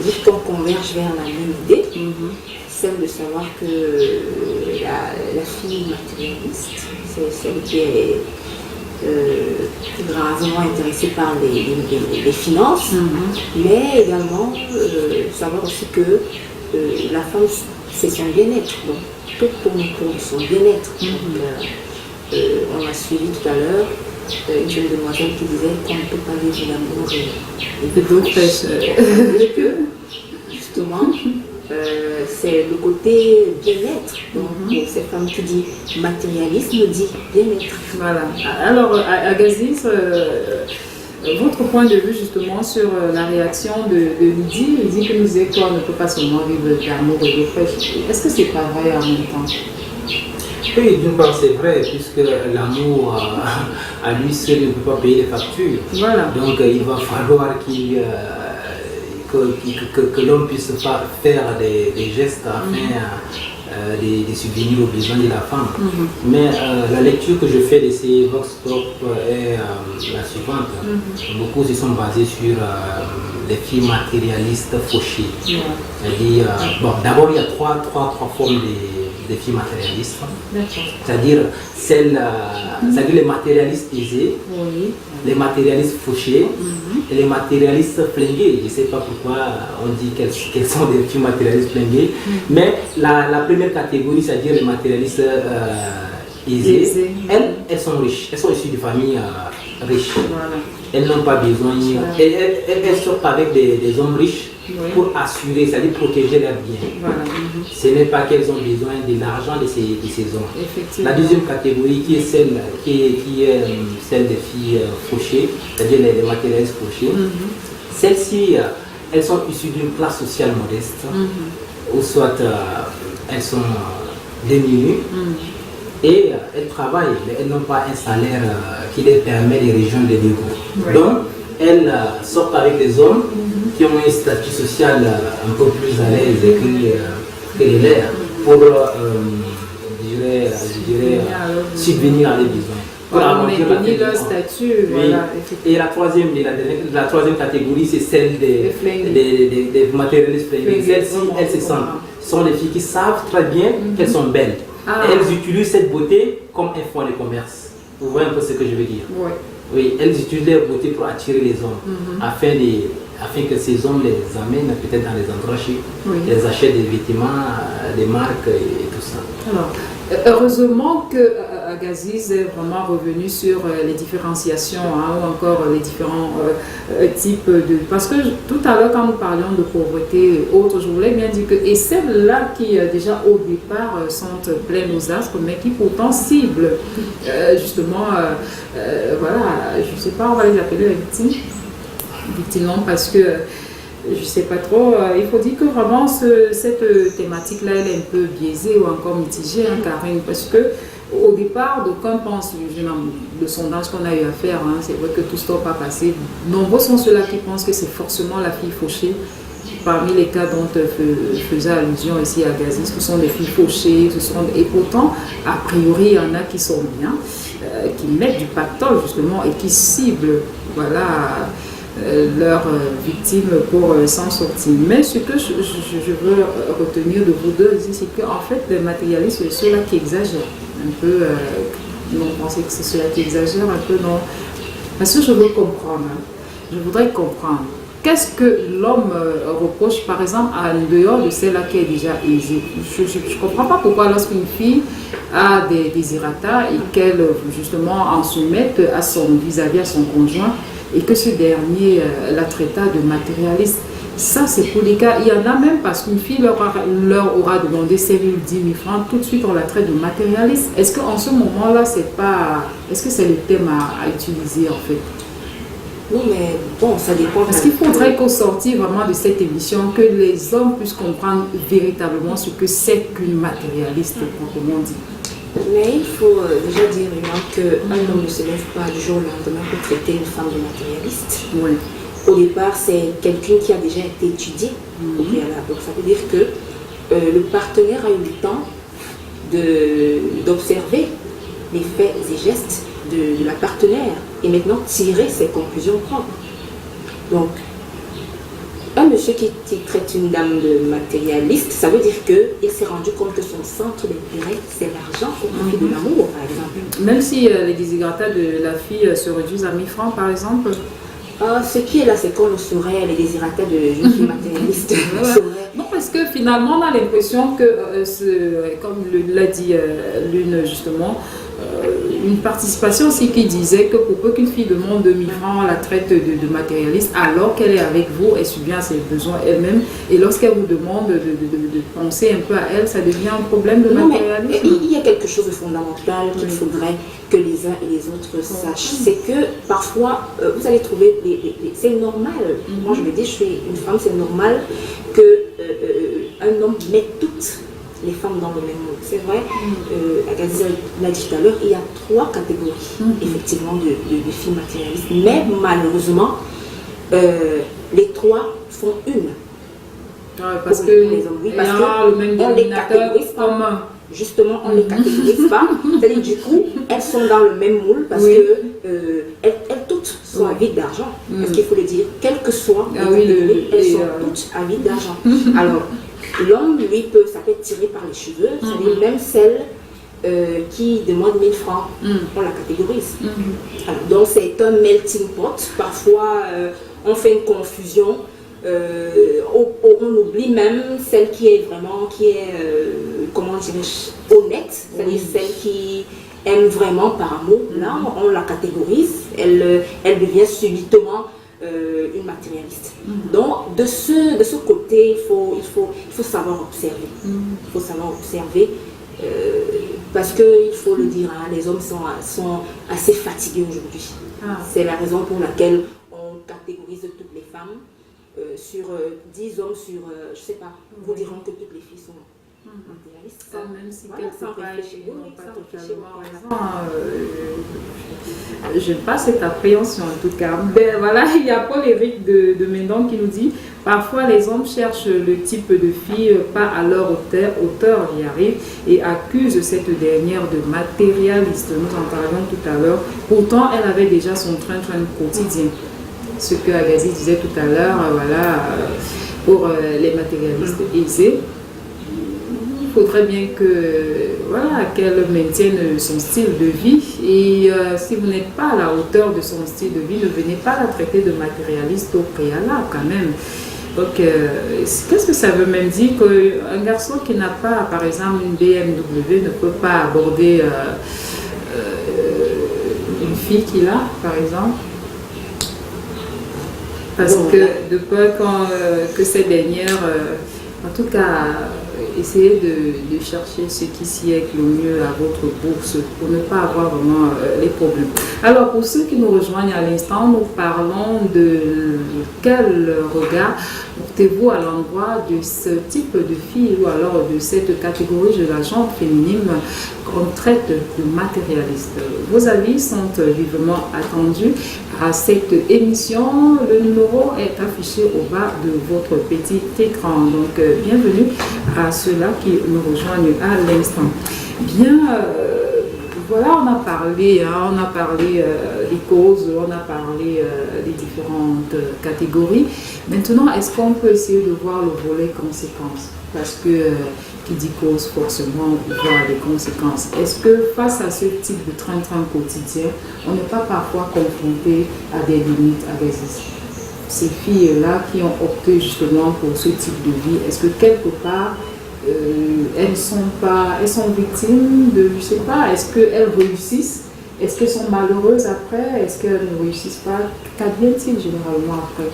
dire qu'on converge vers la même idée, celle de savoir que la fille matérialiste, c'est celle qui est gravement intéressée par les finances, mais également savoir aussi que la femme, c'est son bien-être. Donc, tout tourne autour de son bien-être. On a suivi tout à l'heure une jeune demoiselle qui disait qu'on ne peut pas vivre l'amour et de l'eau fraîche. Justement, c'est le côté bien-être. Donc, cette femme qui dit matérialisme dit bien-être. Voilà. Alors, Agazis, Votre point de vue justement sur la réaction de Lydie. Lydie qui nous disait qu'on ne peut pas seulement vivre d'amour et de fraîche. Est-ce que c'est pas vrai en même temps? Oui, d'une part c'est vrai, puisque l'amour à lui seul ne peut pas payer les factures. Voilà. Donc il va falloir que l'homme puisse faire des gestes afin de subvenir aux besoins de la femme. Mais la lecture que je fais de ces vox pop est la suivante. Beaucoup se sont basés sur les filles matérialistes fauchées. C'est-à-dire, bon, d'abord il y a trois formes des filles matérialistes. C'est-à-dire les matérialistes aisés, les matérialistes fauchés et les matérialistes flingués. Je ne sais pas pourquoi on dit qu'elles sont des filles matérialistes flinguées, mais la première catégorie, c'est-à-dire les matérialistes aisés, elles sont riches, elles sont issues de familles riches. Elles n'ont pas besoin, elles sortent avec des hommes riches pour assurer, c'est-à-dire protéger leurs biens. Ce n'est pas qu'elles ont besoin de l'argent de ces hommes. La deuxième catégorie qui est celle des filles fauchées, c'est-à-dire les matérialistes fauchés, celles-ci, elles sont issues d'une classe sociale modeste, ou soit elles sont démunies, et elles travaillent, mais elles n'ont pas un salaire qui les permet de rejoindre les niveaux. Donc, elles sortent avec des hommes qui ont un statut social un peu plus à l'aise que les leurs pour, subvenir à leurs besoins. Pour maintenir leur statut. Voilà, et la troisième catégorie, c'est celle des matérialistes flingués. Celles-ci, elles sont des filles qui savent très bien qu'elles sont belles. Elles utilisent cette beauté comme un fonds de commerce. Vous voyez un peu ce que je veux dire? Oui, elles utilisent leur beauté pour attirer les hommes, afin que ces hommes les amènent peut-être dans les endroits chics, les achètent des vêtements, des marques et tout ça. Alors, heureusement que Agaziz est vraiment revenu sur les différenciations ou encore les différents types de... Parce que tout à l'heure, quand nous parlions de pauvreté et autres, je voulais bien dire que... Et celles-là qui déjà au départ sont pleines aux astres, mais qui pourtant ciblent justement, voilà, je ne sais pas, on va les appeler les victimes, parce que... Je ne sais pas trop, il faut dire que vraiment cette thématique-là, elle est un peu biaisée ou encore mitigée, Karine, parce que au départ, d'aucuns pensent, le sondage qu'on a eu à faire, c'est vrai que tout ce temps pas passé, nombreux sont ceux-là qui pensent que c'est forcément la fille fauchée, parmi les cas dont faisait allusion ici à Agaziz, ce sont des filles fauchées, et pourtant, a priori, il y en a qui sont bien, qui mettent du pactole justement et qui ciblent, voilà, leurs victimes pour s'en sortir. Mais ce que je veux retenir de vous deux ici, c'est qu'en fait, les matérialistes, c'est ceux-là qui exagèrent un peu. Non, pensez que c'est ceux-là qui exagèrent un peu, non. Parce que je veux comprendre, je voudrais comprendre. Qu'est-ce que l'homme reproche, par exemple, en dehors de celle-là qui est déjà aisée? Je ne comprends pas pourquoi lorsqu'une fille a des désirata et qu'elle, justement, en soumette à son vis-à-vis à son conjoint, et que ce dernier la traita de matérialiste. Ça, c'est pour les cas. Il y en a même parce qu'une fille leur aura demandé 5 000, 10 000 francs, tout de suite on la traite de matérialiste. Est-ce qu'en ce moment-là, c'est pas... Est-ce que c'est le thème à utiliser en fait? Non, mais bon, ça dépend. Parce qu'il faudrait qu'au sortir vraiment de cette émission, que les hommes puissent comprendre véritablement ce que c'est qu'une matérialiste, comme on dit. Mais il faut déjà dire qu'un homme ne se lève pas du jour au lendemain pour traiter une femme de matérialiste. Au départ, c'est quelqu'un qui a déjà été étudié au préalable. Donc ça veut dire que le partenaire a eu le temps d'observer les faits et gestes de la partenaire et maintenant tirer ses conclusions propres. Donc, un monsieur qui traite une dame de matérialiste, ça veut dire qu'il s'est rendu compte que son centre d'intérêt, c'est l'argent au profit de l'amour, par exemple. Même si les désirata de la fille se réduisent à 1000 francs, par exemple? Ce qui est là, c'est qu'on le saurait, les désirata de jeunes filles matérialistes. Non, parce que finalement, on a l'impression que, comme l'a dit l'une justement, une participation aussi qui disait que pour peu qu'une fille demande 2000 francs, la traite de matérialiste, alors qu'elle est avec vous, elle subit à ses besoins elle-même. Et lorsqu'elle vous demande de penser un peu à elle, ça devient un problème de matérialisme. Il y a quelque chose de fondamental qu'il faudrait que les uns et les autres sachent. C'est que parfois, vous allez trouver, c'est normal. Moi, je me dis, je suis une femme, c'est normal qu'un homme mette toutes les femmes dans le même moule. C'est vrai, Agadis l'a dit tout à l'heure, il y a 3 catégories, effectivement, de filles matérialistes. Mais malheureusement, les 3 font une. Parce que les hommes, oui, parce le même on les catégorise pas. Justement, on ne les catégorise pas. C'est-à-dire, du coup, elles sont dans le même moule parce que elles toutes sont avides d'argent. Parce qu'il faut le dire, quelles que soient les catégories, elles sont toutes avides d'argent. Alors, l'homme, lui, ça peut être tiré par les cheveux. C'est-à-dire, même celles qui demandent 1000 francs, on la catégorise. Alors, donc, c'est un melting pot. Parfois, on fait une confusion. On oublie même celle qui est vraiment, comment dirais-je, honnête, c'est-à-dire celle qui aime vraiment par amour. Là, on la catégorise, elle devient subitement une matérialiste. Donc, de ce côté, il faut savoir observer. Il faut savoir observer. Parce qu'il faut le dire, hein, les hommes sont assez fatigués aujourd'hui. C'est la raison pour laquelle on catégorise toutes les femmes. Sur 10 hommes sur, je sais pas, vous diront que toutes les filles sont matérialistes. Même si voilà, quelque part, réfléchir, n'ont pas totalement raison. Je n'ai pas cette appréhension en tout cas. Ben, voilà, il y a Paul-Éric de Mendon qui nous dit « Parfois les hommes cherchent le type de fille pas à leur hauteur y arrive et accusent cette dernière de matérialiste. » Nous en parlions tout à l'heure. Pourtant, elle avait déjà son train-train quotidien. Ce que Agazi disait tout à l'heure, voilà, pour les matérialistes aisés, il faudrait bien qu'elle maintienne son style de vie. Et si vous n'êtes pas à la hauteur de son style de vie, ne venez pas la traiter de matérialiste au préalable quand même. Donc, qu'est-ce que ça veut même dire qu'un garçon qui n'a pas, par exemple, une BMW ne peut pas aborder une fille qu'il a, par exemple? Parce que de peur que ces dernières, en tout cas, essayez de chercher ce qui sied le mieux à votre bourse pour ne pas avoir vraiment les problèmes. Alors, pour ceux qui nous rejoignent à l'instant, nous parlons de quel regard portez-vous à l'endroit de ce type de fille ou alors de cette catégorie de la gente féminine qu'on traite de matérialiste. Vos avis sont vivement attendus à cette émission. Le numéro est affiché au bas de votre petit écran. Donc, bienvenue à ceux-là qui nous rejoignent à l'instant. Bien, voilà, on a parlé des causes, on a parlé des différentes catégories. Maintenant, est-ce qu'on peut essayer de voir le volet conséquences? Parce que qui dit cause, forcément, voit des conséquences. Est-ce que face à ce type de train-train quotidien, on n'est pas parfois confronté à des limites, à ces filles-là qui ont opté justement pour ce type de vie? Est-ce que quelque part, elles sont victimes de, je sais pas, est-ce qu'elles réussissent? Est-ce qu'elles sont malheureuses après? Est-ce qu'elles ne réussissent pas? Qu'advient-il généralement après?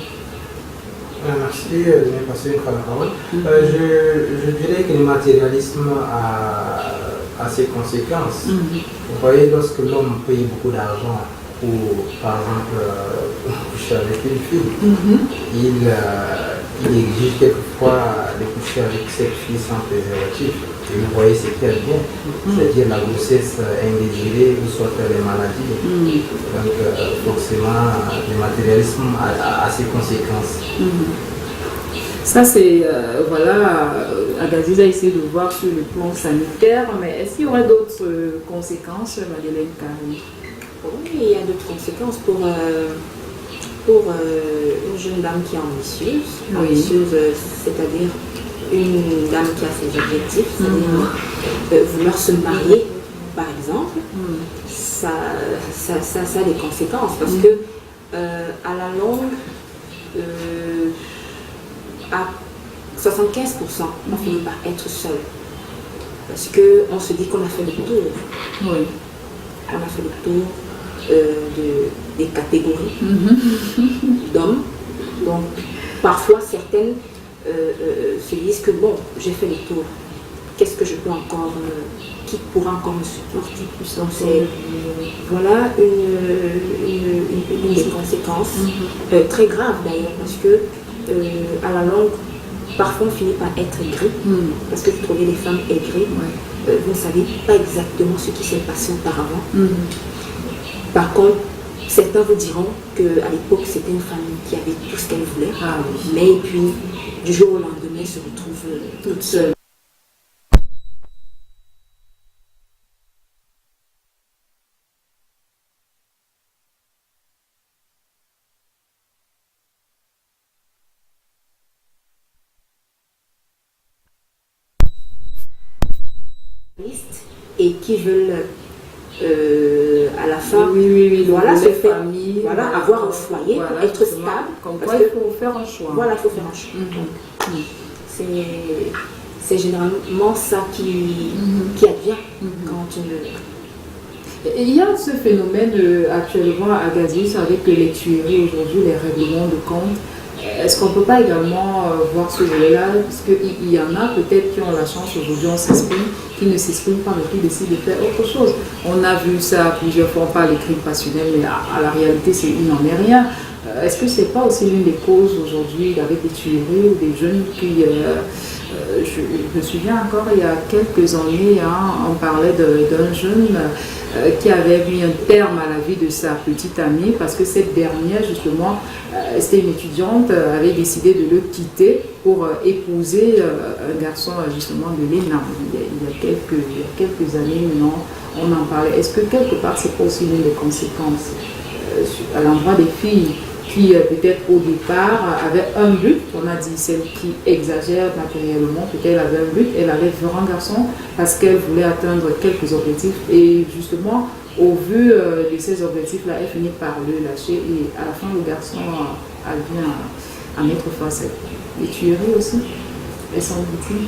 Merci de me passer une fois la parole. Je dirais que le matérialisme a ses conséquences. Vous voyez, lorsque l'homme paye beaucoup d'argent pour, par exemple, coucher avec une fille, il exige quelquefois de coucher avec cette fille sans préservatif. Et vous voyez ce qui advient, c'est-à-dire la grossesse indésirée ou soit les maladies. Donc forcément, le matérialisme a ses conséquences. Ça c'est, voilà, Agaziz a essayé de voir sur le plan sanitaire, mais est-ce qu'il y aurait d'autres conséquences, Madeleine Carré? Oui, il y a d'autres conséquences pour une jeune dame qui est ambitieuse, c'est-à-dire une dame qui a ses objectifs, c'est-à-dire vouloir se marier, par exemple, ça a des conséquences parce que à la longue, à 75%, on finit par être seul parce qu'on se dit qu'on a fait le tour. on a fait le tour des catégories d'hommes. Donc, parfois, certaines se disent que bon, j'ai fait le tour. Qu'est-ce que je peux encore, qui pourra encore me supporter plus. Donc, c'est voilà une des conséquences très graves d'ailleurs, parce que à la longue, parfois on finit par être aigri, parce que vous trouvez les femmes aigries, vous ne savez pas exactement ce qui s'est passé auparavant. Par contre, certains vous diront qu'à l'époque, c'était une femme qui avait tout ce qu'elle voulait, mais puis du jour au lendemain, elle se retrouve toute seule. Et qui veulent à la fin voilà, se faire, voilà, avoir un foyer, voilà, être stable. Comme quoi, il faut faire un choix. Voilà, il faut faire un choix. C'est généralement ça qui advient quand il y a ce phénomène actuellement à Gazius avec les tueries aujourd'hui, les règlements de compte. Est-ce qu'on ne peut pas également voir ce volet-là? Parce qu'il y en a peut-être qui ont la chance aujourd'hui, on s'exprime, qui ne s'expriment pas, mais qui décident de faire autre chose. On a vu ça plusieurs fois, on parle des crimes passionnels, mais à la réalité, il n'en est rien. Est-ce que ce n'est pas aussi l'une des causes aujourd'hui avec des tueries ou des jeunes qui... je me souviens encore, il y a quelques années, on parlait d'un jeune qui avait mis un terme à la vie de sa petite amie parce que cette dernière, justement, c'était une étudiante, avait décidé de le quitter pour épouser un garçon, justement, de l'ENA. Il y a quelques années maintenant, on en parlait. Est-ce que quelque part, c'est pas aussi l'une des conséquences à l'endroit des filles qui peut-être au départ avait un but, on a dit celle qui exagère matériellement, peut-être elle avait un but, elle avait vu un garçon parce qu'elle voulait atteindre quelques objectifs et justement au vu de ces objectifs-là, elle finit par le lâcher et à la fin le garçon vient à mettre face à les tueries aussi, elles sont victimes.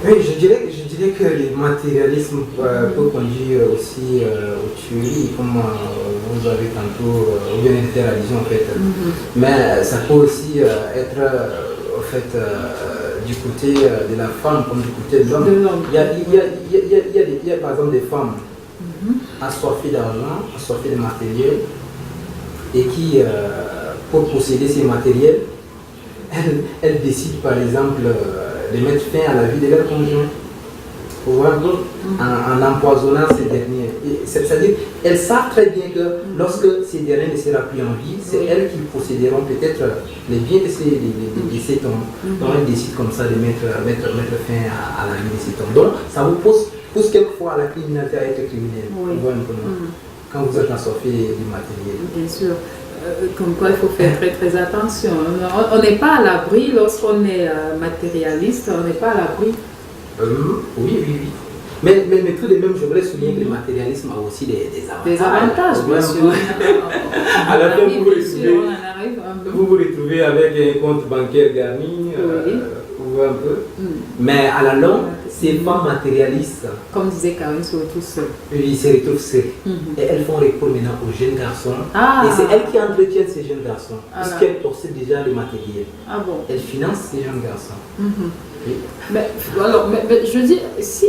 Oui, je dirais que le matérialisme peut conduire aussi aux tueries, comme vous avez tantôt, vous venez de faire allusion en fait. Mais ça peut aussi être en fait du côté de la femme comme du côté de l'homme. Il y a par exemple des femmes assoiffées d'argent, assoiffées de matériel, et qui, pour posséder ces matériels, elles décident par exemple de mettre fin à la vie de leur conjoint, en empoisonnant ces derniers. C'est-à-dire, elles savent très bien que lorsque ces derniers ne seront plus en vie, c'est elles qui posséderont peut-être les biens de cet homme. Donc elles décident comme ça de mettre fin à la vie de cet homme. Donc ça vous pousse quelquefois à la criminalité, à être criminel. Quand vous êtes assoiffé du matériel. Bien sûr. Comme quoi il faut faire très très attention. On n'est pas à l'abri lorsqu'on est matérialiste, on n'est pas à l'abri. Oui. Mais tout de même, je voudrais souligner que le matérialisme a aussi des avantages. Des avantages, bien sûr. À la fin, vous vous retrouvez avec un compte bancaire garni, vous voyez un peu. Mais à la longue, ces femmes matérialistes, comme disait Karine, se retrouvent seules. Oui, se retrouvent seules. Et elles font recours maintenant aux jeunes garçons. Et c'est elles qui entretiennent ces jeunes garçons, puisqu'elles possèdent déjà le matériel. Elles financent ces jeunes garçons. Oui. Mais je dis, si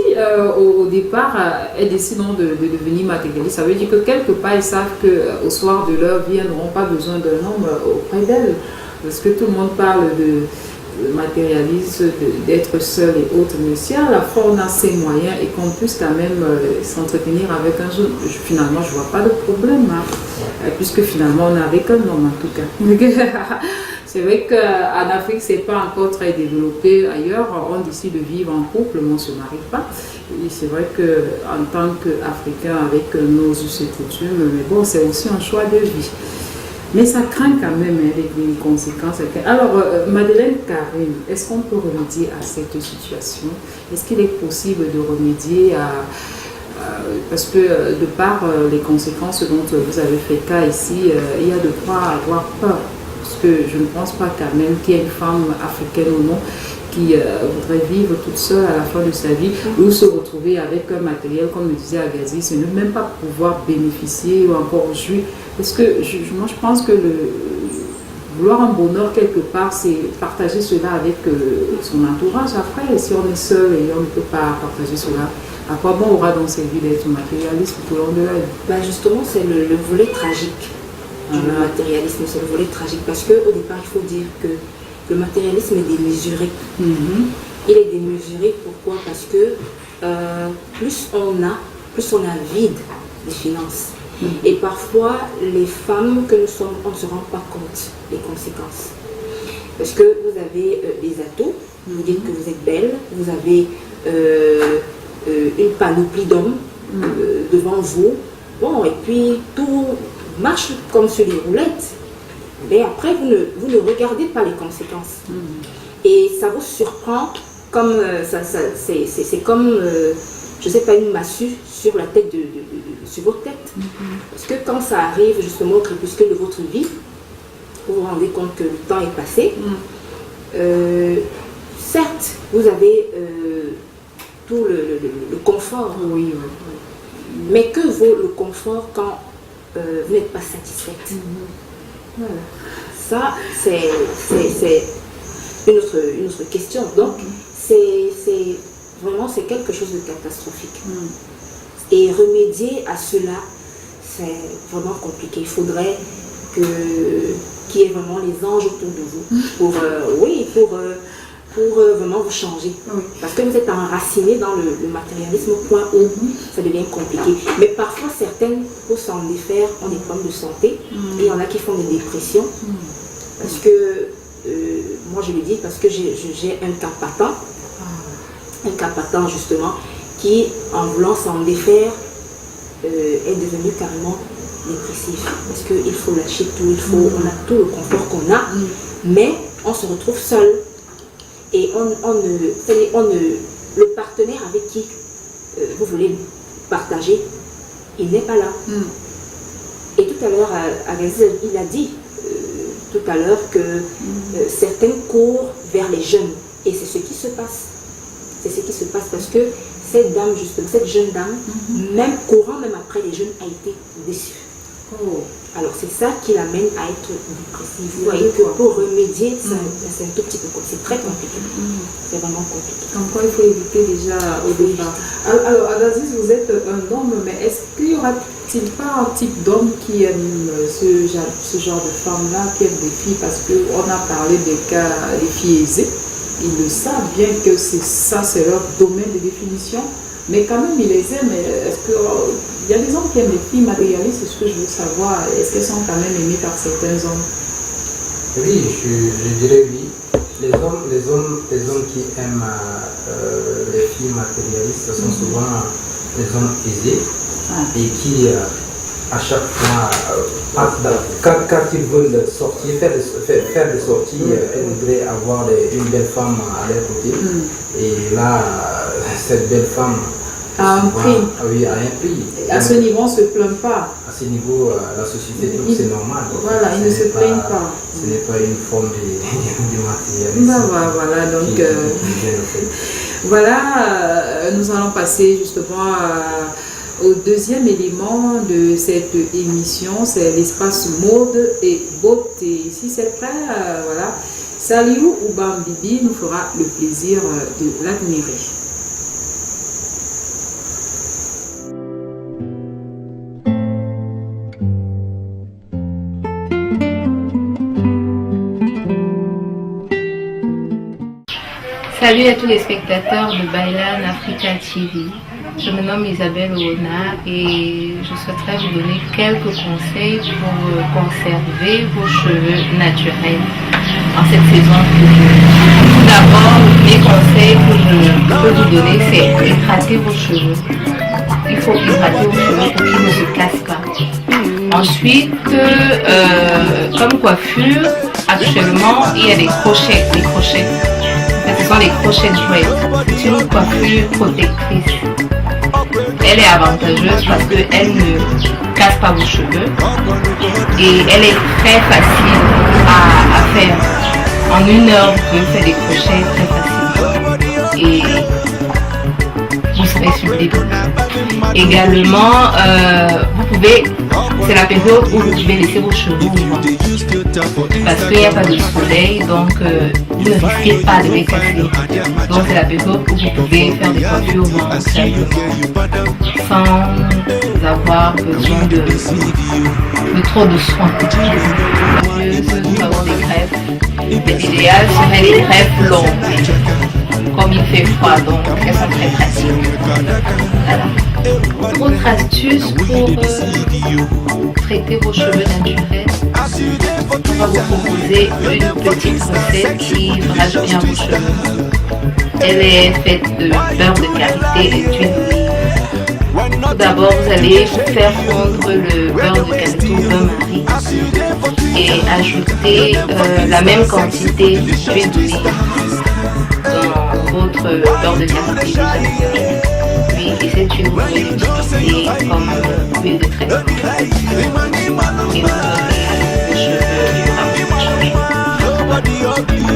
au départ elles décident de devenir matérialistes, ça veut dire que quelque part elles savent qu'au soir de leur vie, elles n'auront pas besoin d'un homme auprès d'elles. Parce que tout le monde parle de matérialisme, d'être seul et autres, mais si à la fois on a ces moyens et qu'on puisse quand même s'entretenir avec un jeune, finalement je ne vois pas de problème, puisque finalement on est avec un homme en tout cas. C'est vrai qu'en Afrique ce n'est pas encore très développé, ailleurs on décide de vivre en couple, mais on ne se marie pas. Et c'est vrai qu'en tant qu'Africains avec nos us et coutumes, mais bon, c'est aussi un choix de vie. Mais ça craint quand même les conséquences. Alors, Madeleine Karine, est-ce qu'on peut remédier à cette situation? Est-ce qu'il est possible de remédier parce que de par les conséquences dont vous avez fait cas ici, il y a de quoi avoir peur. Parce que je ne pense pas quand même qu'il y ait une femme africaine ou non qui voudrait vivre toute seule à la fin de sa vie ou se retrouver avec un matériel, comme le disait Agazi, c'est ne même pas pouvoir bénéficier ou encore jouir. Parce que moi, je pense que vouloir un bonheur quelque part, c'est partager cela avec son entourage. Après, si on est seul et on ne peut pas partager cela, à quoi bon aura dans cette vie d'être matérialiste tout au long de la vie? Justement, c'est le volet tragique du matérialisme, c'est le volet tragique. Parce qu'au départ, il faut dire que le matérialisme est démesuré. Il est démesuré, pourquoi? Parce que plus on a vide des finances. Et parfois, les femmes que nous sommes, on ne se rend pas compte des conséquences. Parce que vous avez des atouts, vous dites que vous êtes belle, vous avez une panoplie d'hommes devant vous. Bon, et puis tout marche comme sur des roulettes. Mais après, vous ne regardez pas les conséquences. Et ça vous surprend comme c'est comme, je ne sais pas, une massue sur la tête sur votre tête. Parce que quand ça arrive justement au crépuscule de votre vie, vous vous rendez compte que le temps est passé. Certes, vous avez tout le confort. Mais que vaut le confort quand vous n'êtes pas satisfaite? Ça, c'est une autre question. Donc, c'est quelque chose de catastrophique. Et remédier à cela, c'est vraiment compliqué. Il faudrait qu'il y ait vraiment les anges autour de vous pour vraiment vous changer. Parce que vous êtes enraciné dans le matérialisme au point où ça devient compliqué. Mais parfois, certaines, pour s'en défaire, ont des problèmes de santé. Et il y en a qui font des dépressions. Parce que, moi je le dis, parce que j'ai un cas patent justement, qui, en voulant s'en défaire, est devenu carrément dépressif. Parce qu'il faut lâcher tout, on a tout le confort qu'on a, mais on se retrouve seul. Et le partenaire avec qui vous voulez partager, il n'est pas là. Et tout à l'heure, Agazi, il a dit tout à l'heure que certains courent vers les jeunes. Et c'est ce qui se passe. C'est ce qui se passe parce que cette dame, justement, cette jeune dame, même courant, même après les jeunes, a été déçue. Alors c'est ça qui l'amène à être dépressive. Vous voyez que pour remédier, c'est un tout petit peu compliqué. C'est très compliqué. C'est vraiment compliqué. Donc il faut éviter déjà au départ. Alors Agazi, vous êtes un homme, mais est-ce qu'il y aura-t-il pas un type d'homme qui aime ce genre de femme-là, qui aime des filles? Parce qu'on a parlé des cas des filles aisées. Ils le savent bien que c'est leur domaine de définition. Mais quand même, ils les aiment. Est-ce qu'il y a des hommes qui aiment les filles matérialistes? C'est ce que je veux savoir. Est-ce qu'elles sont quand même aimées par certains hommes? Oui, je dirais oui. Les hommes qui aiment les filles matérialistes sont souvent les hommes aisés et qui, à chaque fois, quand ils veulent sortir, faire des sorties, ils voudraient avoir une belle femme à leur côté. Et là, cette belle femme à un prix. Oui, à un prix. À ce niveau, on ne se plaint pas. À ce niveau, la société trouve que c'est normal. Voilà, ils ne se plaignent pas. Ce n'est pas une forme de matérialisme. Voilà, donc voilà, nous allons passer justement au deuxième élément de cette émission, c'est l'espace mode et beauté. Si c'est prêt, voilà, Saliou Oubambibi nous fera le plaisir de l'admirer. Salut à tous les spectateurs de Bailan Africa TV. Je me nomme Isabelle Oona et je souhaiterais vous donner quelques conseils pour conserver vos cheveux naturels en cette saison pluvieuse. Tout d'abord, les conseils que je peux vous donner, c'est hydrater vos cheveux. Il faut hydrater vos cheveux pour qu'ils ne se cassent pas. Ensuite, comme coiffure, actuellement, il y a des crochets. Ce sont les crochets dread. C'est une coiffure protectrice. Elle est avantageuse parce qu'elle ne casse pas vos cheveux et elle est très facile à faire. En 1 heure, vous pouvez faire des crochets très facilement. public. Également, vous pouvez, c'est la période où vous devez laisser vos cheveux au vent. Parce qu'il n'y a pas de soleil, donc ne risquez pas de les casser. Donc c'est la période où vous pouvez faire des coiffures au vent sans avoir besoin de trop de soins. Nous avons des greffes. L'idéal serait des greffes longues. Comme il fait froid, donc elles sont très pratiques. Voilà. Autre astuce pour traiter vos cheveux naturels, on va vous proposer une petite recette qui brasse bien vos cheveux. Elle est faite de beurre de karité et d'huile d'olive. Tout d'abord, vous allez faire fondre le beurre de karité au bain-marie et ajouter la même quantité d'huile d'olive dans votre beurre de karité. Oui, et cette huile, vous pouvez l'utiliser comme huile de traitement. Et vous aurez les cheveux durablement.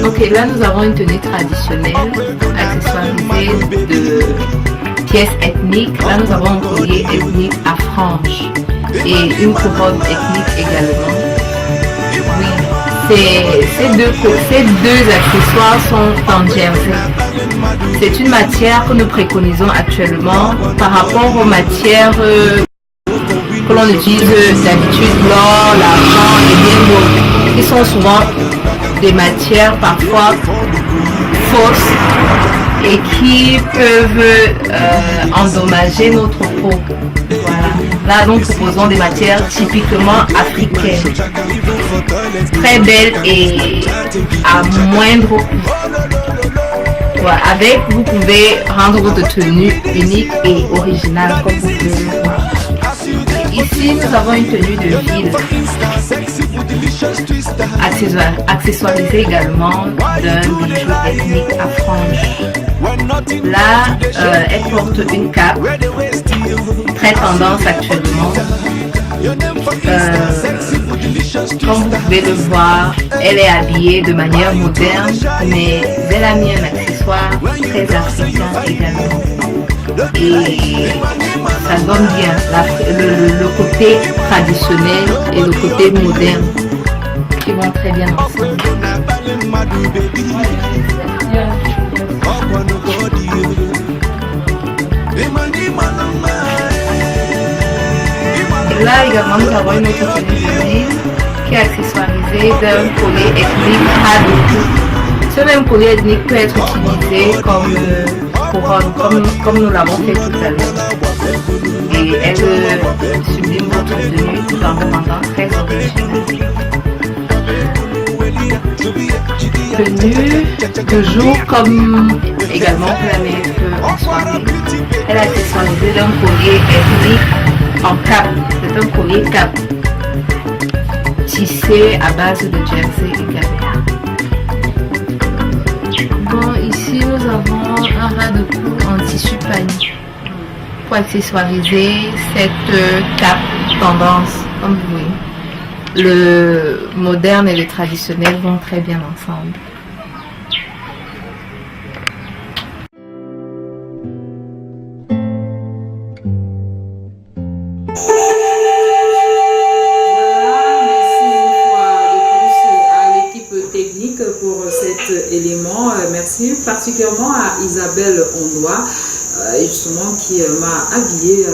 Ok, là nous avons une tenue traditionnelle accessoirisée de pièces ethniques. Là nous avons un collier ethnique à franges et une couronne ethnique également. Oui, ces deux accessoires sont en jersey. C'est une matière que nous préconisons actuellement par rapport aux matières que l'on utilise d'habitude, l'or, l'argent et bien d'autres, qui sont souvent des matières parfois fausses et qui peuvent endommager notre peau. Voilà. Là, nous proposons des matières typiquement africaines, très belles et à moindre coût. Voilà. Avec, vous pouvez rendre votre tenue unique et originale comme vous pouvez le voir. Ici, nous avons une tenue de ville, accessoirisée également d'un bijou ethnique à franges. Là, elle porte une cape, très tendance actuellement. Comme vous pouvez le voir, elle est habillée de manière moderne, mais elle a mis un accessoire très africain également. Et ça donne bien le côté traditionnel et le côté moderne qui vont très bien ensemble. Et là également nous avons une autre tenue de ville qui est accessoirisée d'un collier ethnique à deux coups. Ce même collier ethnique peut être utilisé comme couronne, comme nous l'avons fait tout à l'heure. Et elle sublime votre tenue tout en rendant très originale. Tenue de jour comme également pour la mettre en soirée. Elle a accessoirisé d'un collier ethnique en cap. C'est un collier cap tissé à base de jersey également. Bon, ici nous avons un ras de cou en tissu panier pour accessoiriser cette cape tendance, comme vous voyez. Le moderne et le traditionnel vont très bien ensemble. Merci particulièrement à Isabelle Ondoa, justement qui m'a habillée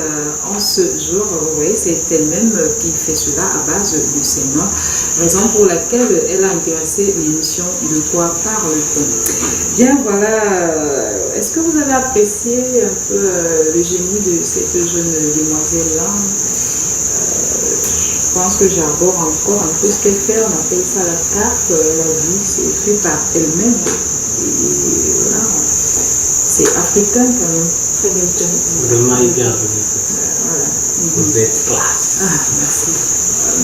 en ce jour. Vous voyez, c'est elle-même qui fait cela à base de ses mains, raison pour laquelle elle a intéressé l'émission De quoi parle-t-on. Bien, voilà. Est-ce que vous avez apprécié un peu le génie de cette jeune demoiselle-là? Je pense que j'aborde encore un peu ce qu'elle fait. On appelle ça la cape. La vie, c'est fait par elle-même. Et voilà, c'est africain quand même. Très bien. Vraiment bien. Voilà. Vous êtes classe. Ah, merci.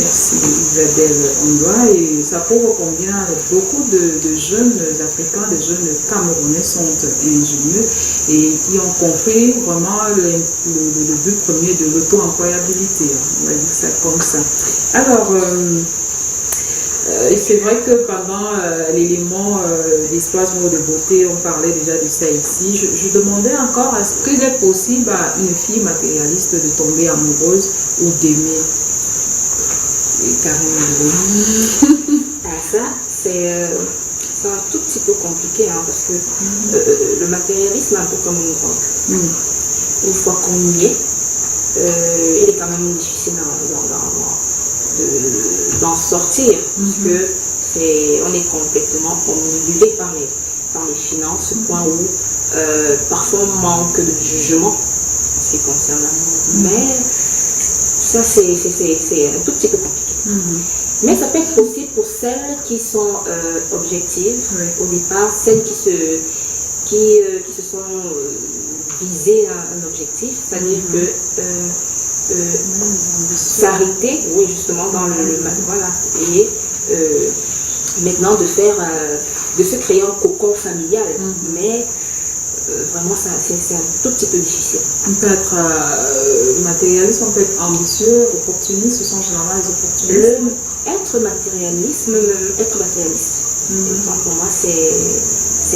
Merci Isabelle Ondoa. Et ça prouve combien beaucoup de jeunes Africains, des jeunes Camerounais sont ingénieux et qui ont compris vraiment le but premier de l'auto-employabilité. On va dire ça comme ça. Alors, Et c'est vrai que pendant l'élément d'espace mot de beauté, on parlait déjà de ça ici. Je demandais encore, est-ce qu'il est possible à une fille matérialiste de tomber amoureuse ou d'aimer? Et Karine, ça, c'est un tout petit peu compliqué, hein, parce que le matérialisme est un peu comme une drogue. Une fois qu'on y est, il est quand même difficile d'en sortir, parce que on est complètement omnibulé par les finances, au point où parfois on manque de jugement en ce qui concerne l'amour. Mais ça, c'est un tout petit peu compliqué. Mais ça peut être possible pour celles qui sont objectives au départ, celles qui se sont visées à un objectif, c'est-à-dire que s'arrêter, oui, justement, dans voilà, et maintenant de se créer un cocon familial, mais vraiment c'est un tout petit peu difficile. On peut être matérialiste, on peut être ambitieux, opportuniste, ce sont généralement les opportunistes. Être matérialiste, pour moi, c'est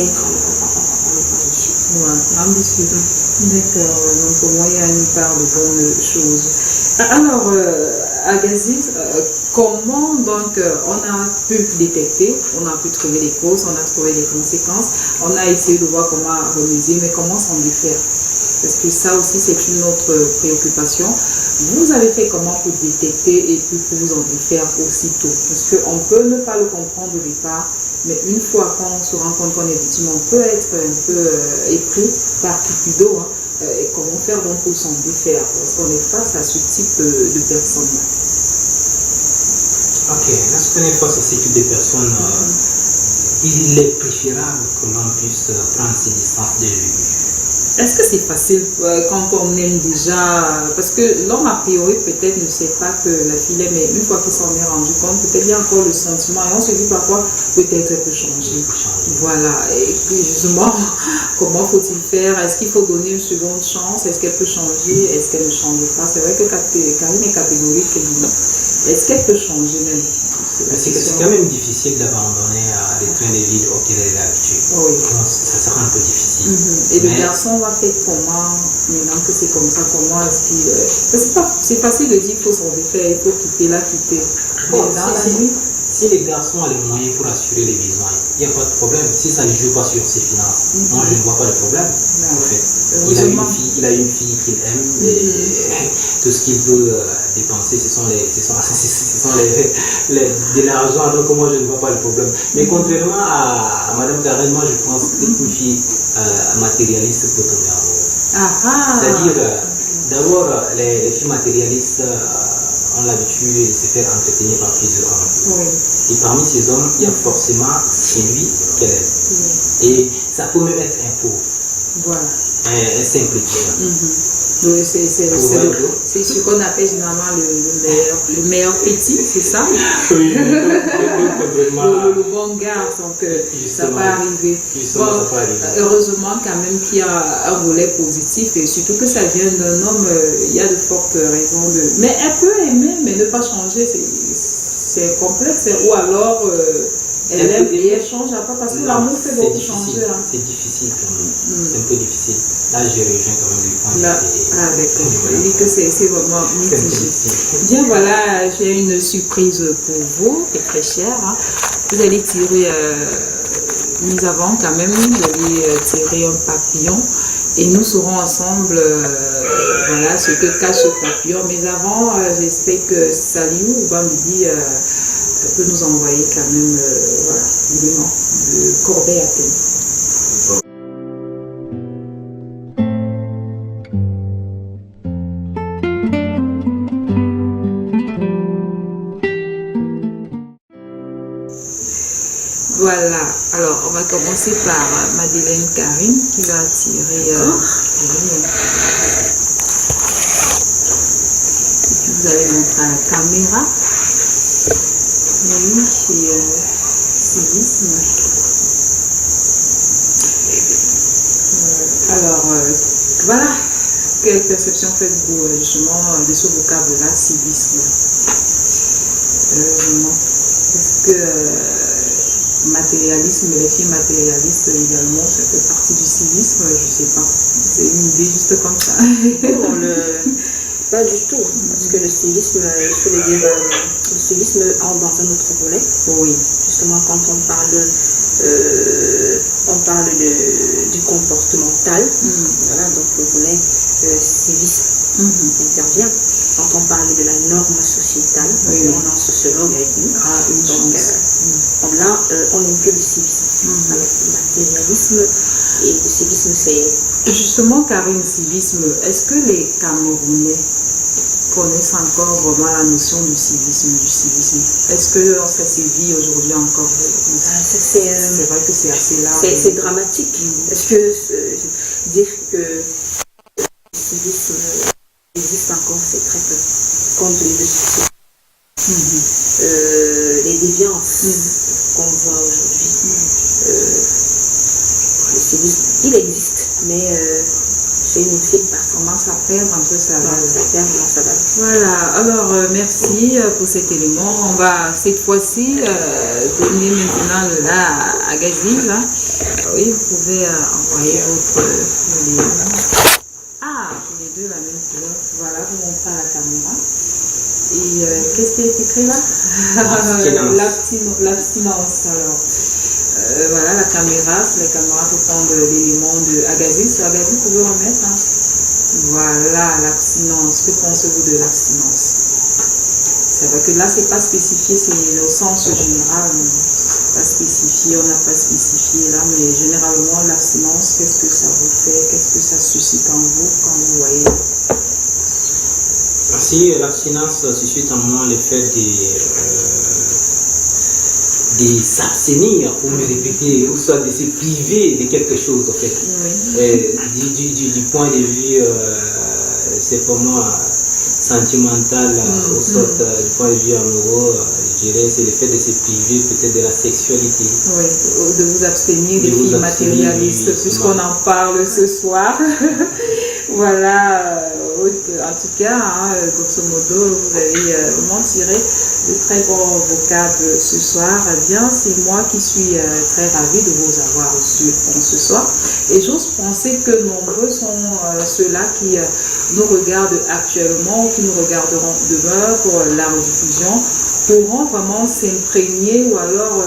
être ambitieux. Ouais, ambitieux. D'accord, donc pour moi, il y a une part de bonnes choses. Alors, Agaziz, comment donc on a pu détecter, on a pu trouver les causes, on a trouvé les conséquences, on a essayé de voir comment remédier, mais comment s'en défaire? Parce que ça aussi, c'est une autre préoccupation. Vous avez fait comment pour détecter et puis pour vous en défaire aussitôt? Parce qu'on peut ne pas le comprendre au départ, mais une fois qu'on se rend compte qu'on est victime, on peut être un peu épris par Cupido. Et comment faire donc pour s'en défaire? Parce qu'on est face à ce type de personnes-là. Ok, lorsqu'on est face à ce type de personnes, il est préférable que l'on puisse prendre ses distances de lui. Est-ce que c'est facile quand on aime déjà? Parce que l'homme a priori peut-être ne sait pas que la fille aime, mais une fois qu'il s'en est rendu compte, peut-être il y a encore le sentiment et on se dit parfois peut-être elle peut changer. Voilà, et puis justement, comment faut-il faire? Est-ce qu'il faut donner une seconde chance? Est-ce qu'elle peut changer? Est-ce qu'elle ne change pas? C'est vrai que Karine est catégorique. Est-ce qu'elle peut changer même? C'est quand même difficile d'abandonner les trains de vie auxquels elle est habituée. Oui. Ça sera un peu difficile. Et le garçon va faire comment? Maintenant que c'est comme ça, comment est-ce qu'il... C'est facile de dire qu'il faut s'en défaire, il faut quitter là, quitter. Bon, si les garçons ont les moyens pour assurer les besoins, il n'y a pas de problème. Si ça ne joue pas sur ses finances, moi je ne vois pas de problème. En fait. Il a une fille qu'il aime et tout ce qu'il veut dépenser, ce sont de l'argent. Donc moi je ne vois pas le problème. Mais contrairement à Madame Karine, moi je pense qu'une fille matérialiste peut tomber amoureuse. C'est-à-dire, d'abord, les filles matérialistes ont l'habitude de se faire entretenir par plusieurs hommes. Et parmi ces hommes, il y a forcément celui qu'elle aime. Et ça peut même être un pauvre. Voilà. Un simple client. C'est ce qu'on appelle généralement le meilleur petit, c'est ça? Oui, le bon gars, donc ça peut arriver. Heureusement quand même qu'il y a un volet positif et surtout que ça vient d'un homme, il y a de fortes raisons de... Mais elle peut aimer mais ne pas changer, c'est complexe. Ou alors elle aime et elle change après parce que l'amour fait beaucoup changer. C'est difficile quand même, c'est un peu difficile. Là, je rejoins quand même du point. D'accord. Je dis que c'est vraiment mitigé. Bien, voilà, j'ai une surprise pour vous, et très chère. Hein. Vous allez tirer, nous avons quand même, vous allez tirer un papillon et nous serons ensemble, voilà, ce que cache ce papillon. Mais avant, j'espère que Saliou ou Bambidi peut nous envoyer quand même, voilà, l'élément de Corbeil à thème. Voilà, alors on va commencer par Madeleine Karine qui va tirer et puis vous allez montrer à la caméra. Oui, c'est civisme. Alors, voilà, quelle perception faites-vous justement de ce vocable-là, civisme? Est-ce que matérialisme, les filles matérialistes également, ça fait partie du civisme, je ne sais pas. C'est une idée juste comme ça. Pas du tout, parce que le civisme, je veux dire, le civisme entre dans un autre volet. Oui. Justement, quand on parle du comportemental, voilà, donc le volet civisme intervient. Quand on parle de la norme sociétale, on a un sociologue avec nous. Donc là, on inclut le civisme. Avec le matérialisme et le civisme, c'est... Justement, Karine, civisme, est-ce que les Camerounais connaissent encore vraiment la notion du civisme? Est-ce que ça sévit aujourd'hui encore? C'est vrai que c'est assez large. C'est dramatique. Est-ce que dire que le civisme existe encore, c'est très peu. Compte tenu de les déviances qu'on voit aujourd'hui. Le civisme, il existe, mais c'est une infime part. Commence à perdre un peu sa valeur. Voilà, alors merci pour cet élément. On va cette fois-ci donner maintenant là à Gazil. Oui, vous pouvez envoyer votre lien. Ah, tous les deux la même couleur. Voilà, vous montrez à la caméra. Et qu'est-ce qui est écrit là? L'abstinence. Alors, voilà la caméra, c'est la caméra pour prendre l'élément de Agassiz. Sur Agassiz, vous pouvez remettre. Voilà, l'abstinence. Que pensez-vous de l'abstinence? C'est vrai que là, c'est pas spécifié, c'est au sens général. Pas spécifié, on n'a pas spécifié là, mais généralement, l'abstinence, qu'est-ce que ça vous fait? Qu'est-ce que ça suscite en vous quand vous voyez? Si l'abstinence suscite en moi le fait de s'abstenir, pour me répéter, ou soit de se priver de quelque chose, en fait. Du point de vue, c'est pour moi, sentimental, ou soit du point de vue amoureux, je dirais, c'est le fait de se priver peut-être de la sexualité. Oui, de vous abstenir des filles matérialistes, puisqu'on en parle ce soir. Voilà, en tout cas, grosso modo, vous avez vraiment tiré de très bons vocables ce soir. Eh bien, c'est moi qui suis très ravie de vous avoir reçu ce soir. Et j'ose penser que nombreux sont ceux-là qui nous regardent actuellement, qui nous regarderont demain pour la rediffusion, pourront vraiment s'imprégner ou alors...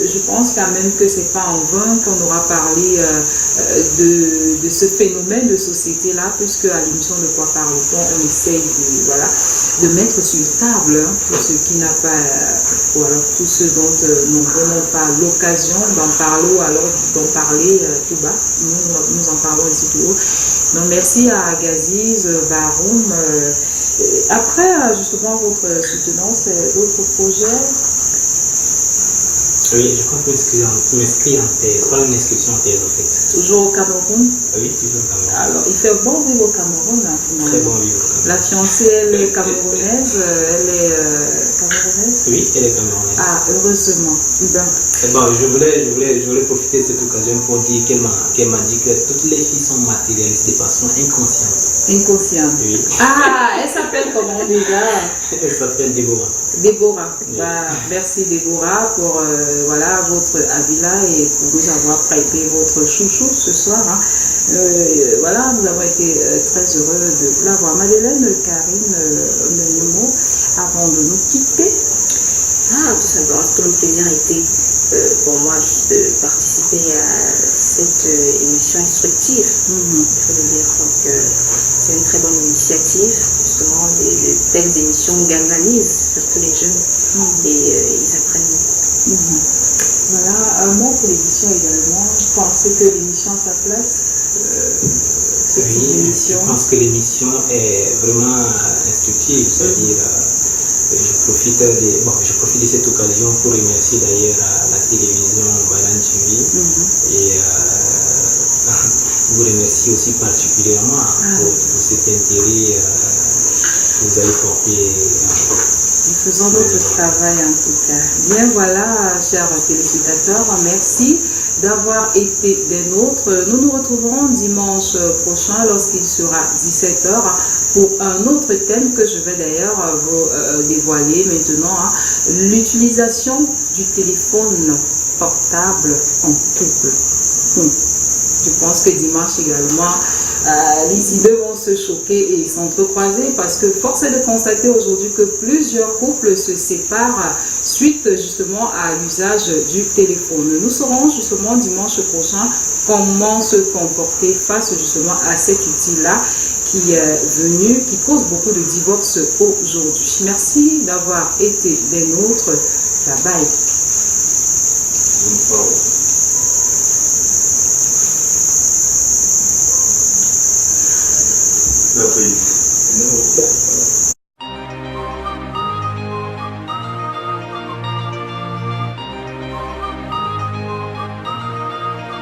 je pense quand même que c'est pas en vain qu'on aura parlé de ce phénomène de société-là, puisque à l'émission De quoi parle-t-on, on essaye de mettre sur table pour ceux qui n'ont pas, ou alors tous ceux dont nombreux n'ont pas l'occasion d'en parler, ou alors d'en parler tout bas. Nous en parlons ici tout haut. Donc merci à Agassiz, Baroum. Après, justement, votre soutenance, d'autres projets? Oui, je compte m'inscrire en thèse, pas une inscription en thèse en fait. Toujours au Cameroun? Oui, toujours au Cameroun. Alors, il fait bon vivre au Cameroun. Très bon vivre au Cameroun. La fiancée, elle est camerounaise, elle est camerounaise? Oui, elle est camerounaise. Ah, heureusement. Ben. Bon, je voulais profiter de cette occasion pour dire qu'elle m'a dit que toutes les filles sont matérialistes de façon inconsciente. Inconsciente? Oui. Ah, elle s'appelle comment déjà? Elle s'appelle Déborah. Déborah. Oui. Bah, merci Déborah pour votre avis là et pour nous avoir prêté votre chouchou ce soir. Voilà, nous avons été très heureux de l'avoir. Madeleine, Karine, un mot avant de nous quitter. Tout simplement, tout le plaisir a été pour moi de participer à cette émission instructive. Il faut le dire. Donc, c'est une très bonne initiative. Justement, les telles émissions galvanisent surtout les jeunes et ils apprennent beaucoup. Voilà, un mot pour l'émission également. Je pensais que l'émission a sa place. Je pense que l'émission est vraiment instructive, c'est-à-dire je profite de cette occasion pour remercier d'ailleurs la télévision Bailan TV et vous remercie aussi particulièrement pour cet intérêt que vous avez porté. Nous faisons notre travail en tout cas. Bien voilà, chers téléspectateurs, merci d'avoir été des nôtres. Nous nous retrouvons dimanche prochain lorsqu'il sera 17h pour un autre thème que je vais d'ailleurs vous dévoiler maintenant. L'utilisation du téléphone portable en couple. Je pense que dimanche également, les idées vont se choquer et s'entrecroiser parce que force est de constater aujourd'hui que plusieurs couples se séparent suite justement à l'usage du téléphone. Nous saurons justement dimanche prochain comment se comporter face justement à cet outil-là qui est venu, qui cause beaucoup de divorces aujourd'hui. Merci d'avoir été des nôtres. Bye bye. Merci.